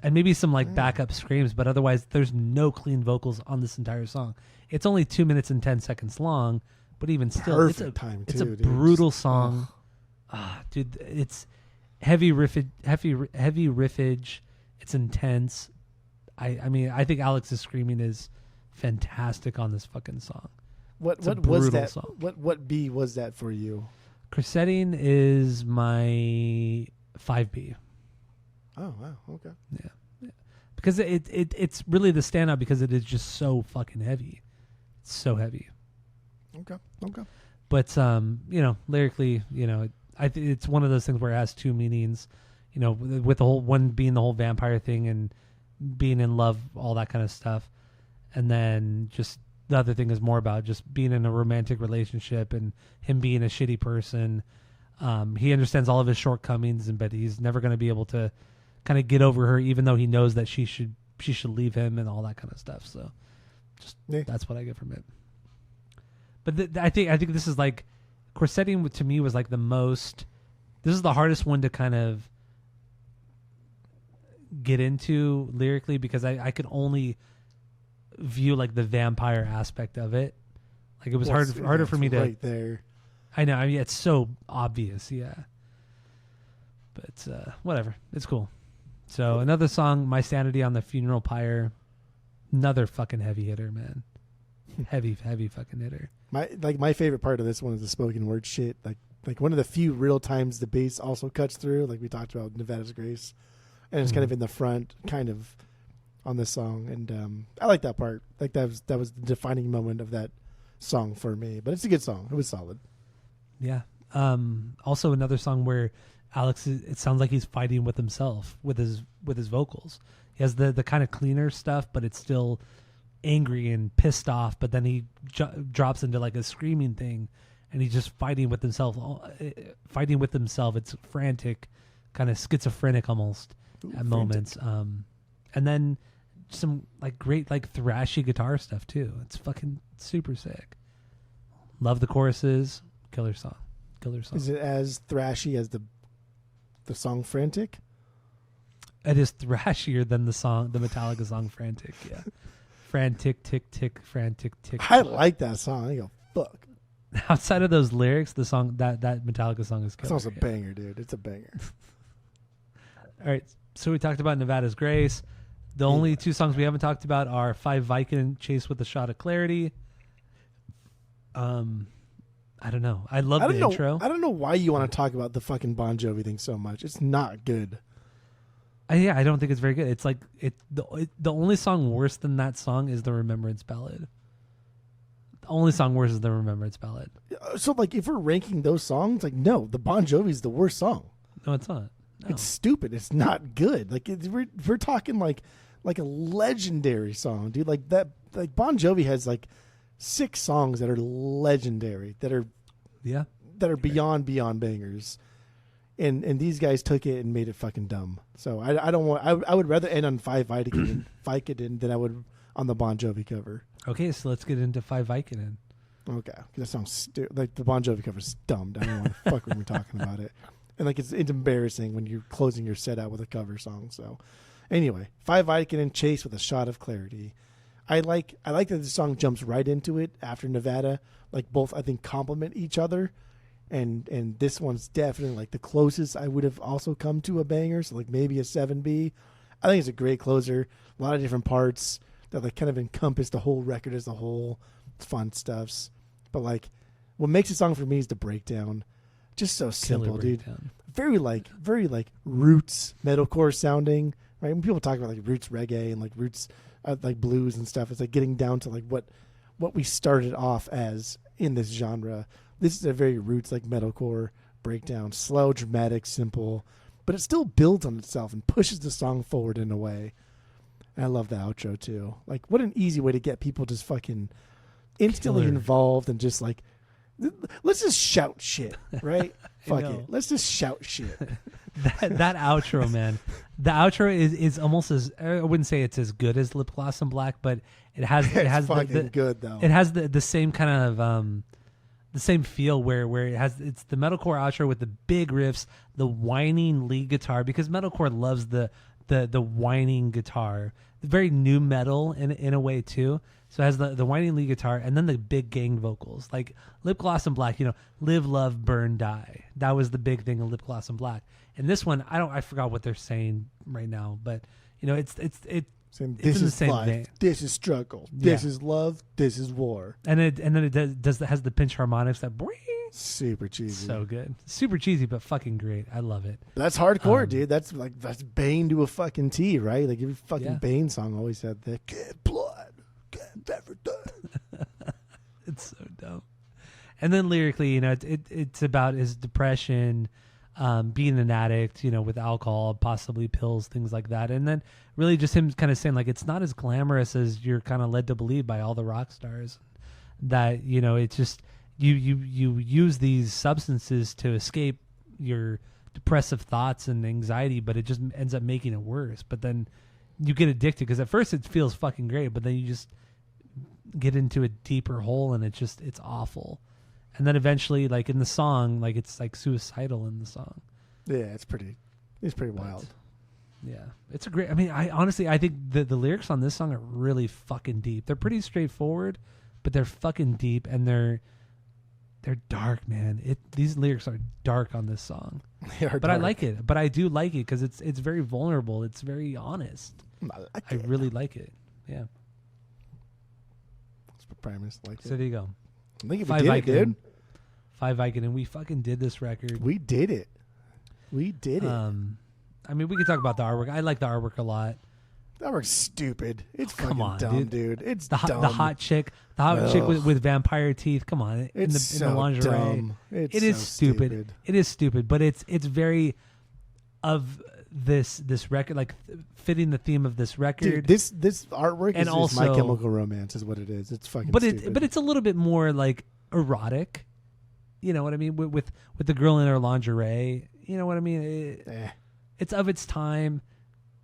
and maybe some like backup screams, but otherwise there's no clean vocals on this entire song. It's only 2 minutes and 10 seconds long, but even still, it's a brutal song. Dude, it's heavy riffage. It's intense. I mean, I think Alex's screaming is fantastic on this fucking song. What was that? Song. What B was that for you? Corsetting is my 5B. Oh wow, okay. Yeah. Because it's really the standout because it is just so fucking heavy. It's so heavy. Okay. But lyrically, it's one of those things where it has two meanings. With the whole one being the whole vampire thing and being in love, all that kind of stuff, and then just the other thing is more about just being in a romantic relationship and him being a shitty person. He understands all of his shortcomings, but he's never going to be able to kind of get over her, even though he knows that she should leave him and all that kind of stuff. So, that's what I get from it. But I think this is like Corsetting to me was like the most. This is the hardest one to kind of get into lyrically because I could only view like the vampire aspect of it. Like it was harder for me to. Right there. I know. I mean, it's so obvious. Yeah. But whatever. It's cool. So another song, My Sanity on the Funeral Pyre. Another fucking heavy hitter, man. heavy fucking hitter. My favorite part of this one is the spoken word shit. Like one of the few real times the bass also cuts through, like we talked about Nevada's Grace. And it's kind of in the front, kind of on this song. And I like that part. Like that was the defining moment of that song for me. But it's a good song. It was solid. Yeah. Also another song where Alex, it sounds like he's fighting with himself with his vocals. He has the kind of cleaner stuff, but it's still angry and pissed off. But then he drops into like a screaming thing, and he's just fighting with himself. It's frantic, kind of schizophrenic almost at moments. And then some like great like thrashy guitar stuff too. It's fucking super sick. Love the choruses. Killer song. Is it as thrashy as the song Frantic? It is thrashier than the Metallica song Frantic. Yeah. Frantic, tick, tick, frantic, tick. I like that song. I go, fuck. Outside of those lyrics, the song that Metallica song is killer. That song's a banger, dude. It's a banger. All right. So we talked about Nevada's Grace. The only two songs we haven't talked about are Five Vicodin, Chase with a Shot of Clarity. I don't know. I love the intro. I don't know why you want to talk about the fucking Bon Jovi thing so much. It's not good. I don't think it's very good. It's like the only song worse than that song is the Remembrance Ballad. The only song worse is the Remembrance Ballad. So like if we're ranking those songs, like no, the Bon Jovi's the worst song. No, it's not. No. It's stupid. It's not good. Like we're talking like a legendary song, dude. Like that. Like Bon Jovi has like 6 songs that are legendary, that are beyond bangers, and these guys took it and made it fucking dumb. So I don't want. I would rather end on Five Vicodin than I would on the Bon Jovi cover. Okay, so let's get into Five Vicodin. Okay, that sounds stupid. Like the Bon Jovi cover is dumb. I don't want to fuck when we're talking about it, and like it's embarrassing when you're closing your set out with a cover song. So anyway, Five Vicodin, Chase with a Shot of Clarity. I like that the song jumps right into it after Nevada. Like both, I think, complement each other, and this one's definitely like the closest I would have also come to a banger. So like maybe a 7B. I think it's a great closer. A lot of different parts that like kind of encompass the whole record as a whole. It's fun stuffs, but like what makes a song for me is the breakdown. Just so simple, dude. Very like roots metalcore sounding. Right when people talk about like roots reggae and like roots like blues and stuff. It's like getting down to like what we started off as in this genre. This is a very roots like metalcore breakdown, slow, dramatic, simple, but it still builds on itself and pushes the song forward in a way. And I love the outro too. Like, what an easy way to get people just fucking instantly involved and just like, let's just shout shit, right? Fuck it. Let's just shout shit. that outro, man. The outro is almost as, I wouldn't say it's as good as Lip Gloss and Black, but it has fucking good though. It has the same kind of the same feel where it's the metalcore outro with the big riffs, the whining lead guitar, because metalcore loves the whining guitar. Very new metal in a way too. So it has the whining lead guitar and then the big gang vocals. Like Lip Gloss and Black, live, love, burn, die. That was the big thing in Lip Gloss and Black. And this one, I forgot what they're saying right now, but it's this in the same life. vein. This is struggle. This is love. This is war. And then it has the pinch harmonics that super cheesy. So good. Super cheesy, but fucking great. I love it. That's hardcore, dude. That's Bane to a fucking T, right? Like every fucking Bane song always had that get blood, get everything. It's so dumb. And then lyrically, it's about his depression, being an addict, with alcohol, possibly pills, things like that. And then really just him kind of saying like it's not as glamorous as you're kind of led to believe by all the rock stars. That, it's just you use these substances to escape your depressive thoughts and anxiety, but it just ends up making it worse. But then you get addicted because at first it feels fucking great, but then you just get into a deeper hole and it's awful. And then eventually, like in the song, like it's like suicidal in the song. Yeah, it's pretty wild. Yeah, it's a great. I mean, I think the lyrics on this song are really fucking deep. They're pretty straightforward, but they're fucking deep and they're dark, man. These lyrics are dark on this song. They are but dark. I like it. But I do like it because it's very vulnerable. It's very honest. I really like it. Yeah. That's what Primus like. So there you go. I think we did it, dude. 5 Vicodin, and we fucking did this record. We did it. I mean, we could talk about the artwork. I like the artwork a lot. That artwork's stupid. It's come on, dumb, dude. It's the dumb. The hot chick with vampire teeth. Come on, in the lingerie. Dumb. It is stupid. It is stupid, but it's very of this record, like fitting the theme of this record. Dude, this artwork and is also, My Chemical Romance, is what it is. It's fucking. Stupid. But it's a little bit more like erotic. You know what I mean? With the girl in her lingerie. You know what I mean? It's of its time.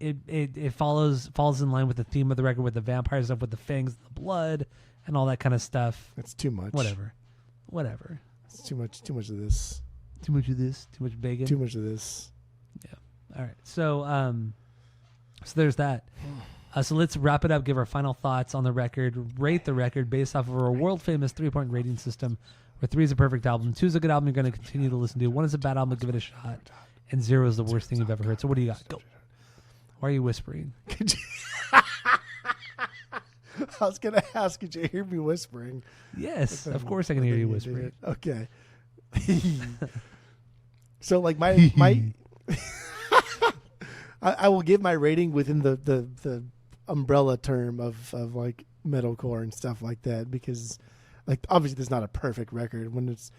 It falls in line with the theme of the record, with the vampire stuff, with the fangs, the blood, and all that kind of stuff. It's too much. Whatever. It's too much. Too much of this. Too much of this. Too much bacon. Too much of this. Yeah. All right. So there's that. So let's wrap it up. Give our final thoughts on the record. Rate the record based off of our world famous 3-point rating system, where 3 is a perfect album, 2 is a good album you're going to continue to listen to, 1 is a bad album, give it a shot, and 0 is the worst thing you've ever heard. So what do you got? Go. Why are you whispering? I was going to ask, could you hear me whispering? Yes, of course I can hear you whispering. Okay. So like my I will give my rating within the umbrella term of like metalcore and stuff like that, because like obviously this is not a perfect record. When it's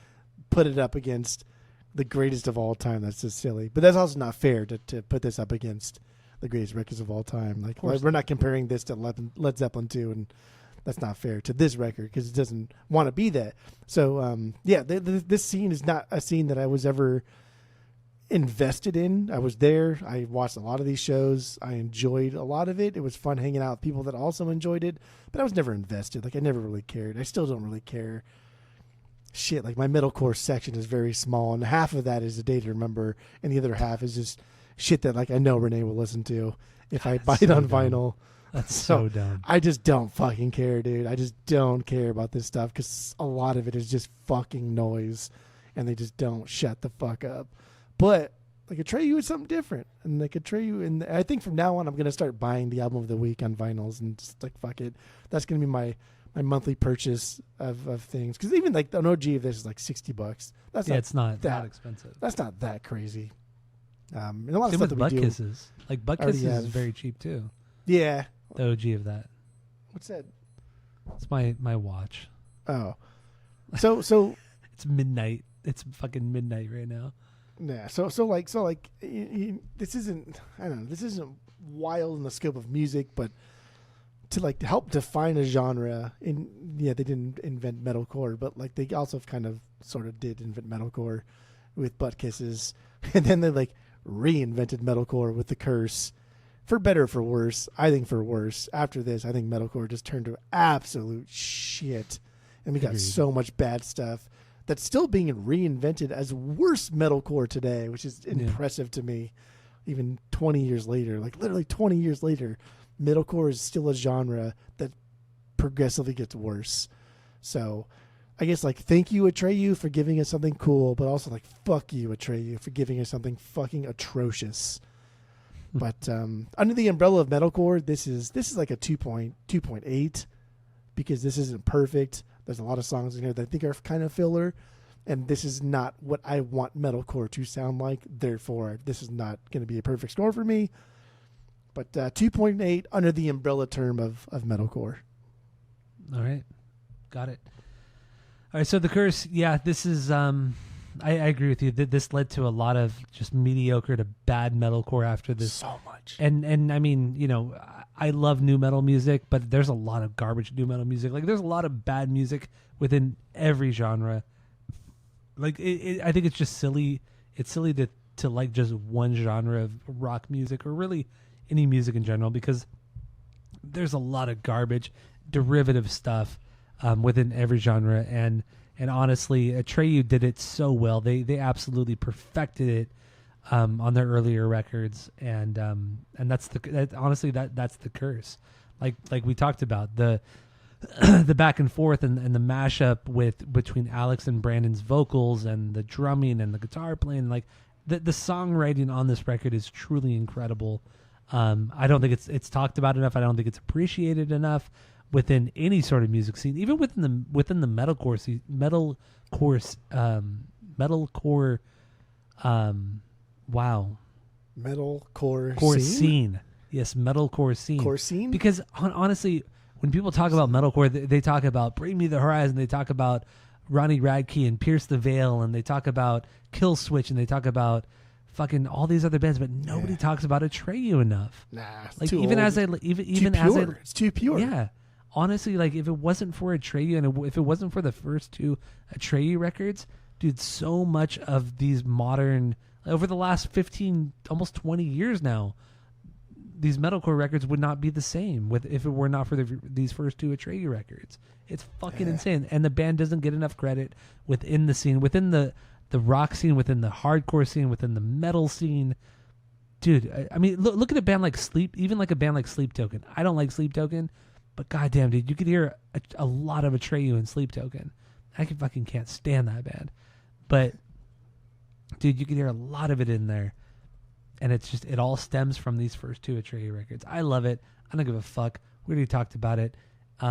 put it up against the greatest of all time, that's just silly. But that's also not fair to put this up against the greatest records of all time. Like we're not comparing this to Led Zeppelin 2, and that's not fair to this record because it doesn't want to be that. So this scene is not a scene that I was ever invested in. I was there. I watched a lot of these shows. I enjoyed a lot of it. It was fun hanging out with people that also enjoyed it, but I was never invested. Like I never really cared. I still don't really care. Shit, like my metalcore section is very small, and half of that is a day to remember, and the other half is just shit that like I know Renee will listen to if I buy it on vinyl. That's so dumb. I just don't fucking care, dude. I just don't care about this stuff because a lot of it is just fucking noise, and they just don't shut the fuck up. But like Atreyu is something different, and like Atreyu, and I think from now on I'm gonna start buying the album of the week on vinyls, and just like fuck it, that's gonna be my monthly purchase of things. Because even like an OG of this is like $60. That's it's not that expensive. That's not that crazy. And a lot Same of stuff with that we butt do. kisses. Like butt kisses is very cheap too. Yeah, The OG of that. What's that? It's my watch. Oh, so It's midnight. It's fucking midnight right now. yeah. So this isn't. I don't know. This isn't wild in the scope of music, but to help define a genre. They didn't invent metalcore, but they also kind of sort of did invent metalcore with Butt Kisses, and then they reinvented metalcore with The Curse. For better or for worse, I think for worse. After this, I think metalcore just turned to absolute shit. And we got so much bad stuff that's still being reinvented as worse metalcore today, which is impressive to me. Even 20 years later, literally 20 years later, metalcore is still a genre that progressively gets worse. So I guess thank you, Atreyu, for giving us something cool, but also fuck you, Atreyu, for giving us something fucking atrocious. But under the umbrella of metalcore, this is a 2.8 because this isn't perfect. There's a lot of songs in here that I think are kind of filler, and this is not what I want metalcore to sound like. Therefore, this is not going to be a perfect score for me. But 2.8 under the umbrella term of metalcore. All right, got it. All right, so The Curse, this is. I agree with you that this led to a lot of just mediocre to bad metalcore after this. So much. And I mean, I love new metal music, but there's a lot of garbage new metal music. There's a lot of bad music within every genre. I think it's just silly. It's silly to like just one genre of rock music or really any music in general, because there's a lot of garbage, derivative stuff within every genre. And honestly, Atreyu did it so well. They absolutely perfected it on their earlier records, and that's that's The Curse. Like we talked about, the the back and forth and the mashup between Alex and Brandon's vocals and the drumming and the guitar playing. The songwriting on this record is truly incredible. I don't think it's talked about enough. I don't think it's appreciated enough within any sort of music scene, even within the metalcore scene. Yes, metalcore scene. Core scene? Because honestly, when people talk about metalcore, they talk about Bring Me the Horizon, they talk about Ronnie Radke and Pierce the Veil, and they talk about Kill Switch, and they talk about fucking all these other bands, but nobody talks about Atreyu enough. Nah, it's too old. It's too pure. Yeah. Honestly, if it wasn't for Atreyu and if it wasn't for the first two Atreyu records, dude, so much of these modern, over the last 15, almost 20 years now, these metalcore records would not be the same if it were not for these first two Atreyu records. It's fucking insane. And the band doesn't get enough credit within the scene, within the rock scene, within the hardcore scene, within the metal scene. Dude, I mean, look at a band like Sleep Token. I don't like Sleep Token, but goddamn, dude, you could hear a lot of Atreyu in Sleep Token. I fucking can't stand that band. But, dude, you can hear a lot of it in there. And it all stems from these first two Atreyu records. I love it. I don't give a fuck. We already talked about it. Go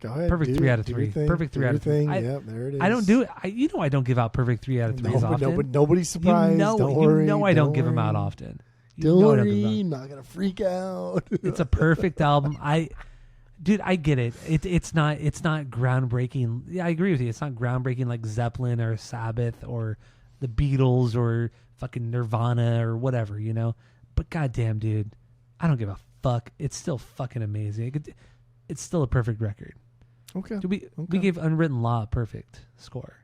ahead. Perfect 3 out of 3. Perfect 3 out of 3. Yep, there it is. I don't do it. I don't give out perfect 3 out of 3s often. But nobody's surprised. Don't worry. I don't give them out often. Don't worry. I'm not gonna freak out. It's a perfect album. Dude, I get it. It's not groundbreaking. Yeah, I agree with you. It's not groundbreaking like Zeppelin or Sabbath or the Beatles or fucking Nirvana or whatever, But goddamn, dude, I don't give a fuck. It's still fucking amazing. It's still a perfect record. Okay. We gave Unwritten Law a perfect score.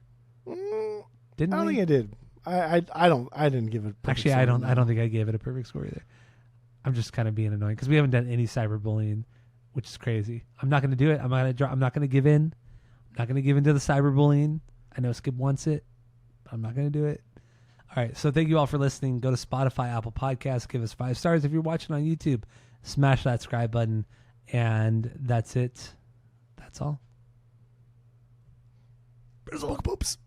Didn't we? I don't think I did. I didn't give it. Actually, I don't think I gave it a perfect score either. I'm just kind of being annoying because we haven't done any cyberbullying, which is crazy. I'm not going to do it. I'm not going to give in. I'm not going to give in to the cyberbullying. I know Skip wants it, but I'm not going to do it. All right. So thank you all for listening. Go to Spotify, Apple Podcasts. Give us 5 stars. If you're watching on YouTube, smash that subscribe button. And that's it. That's all. Poops.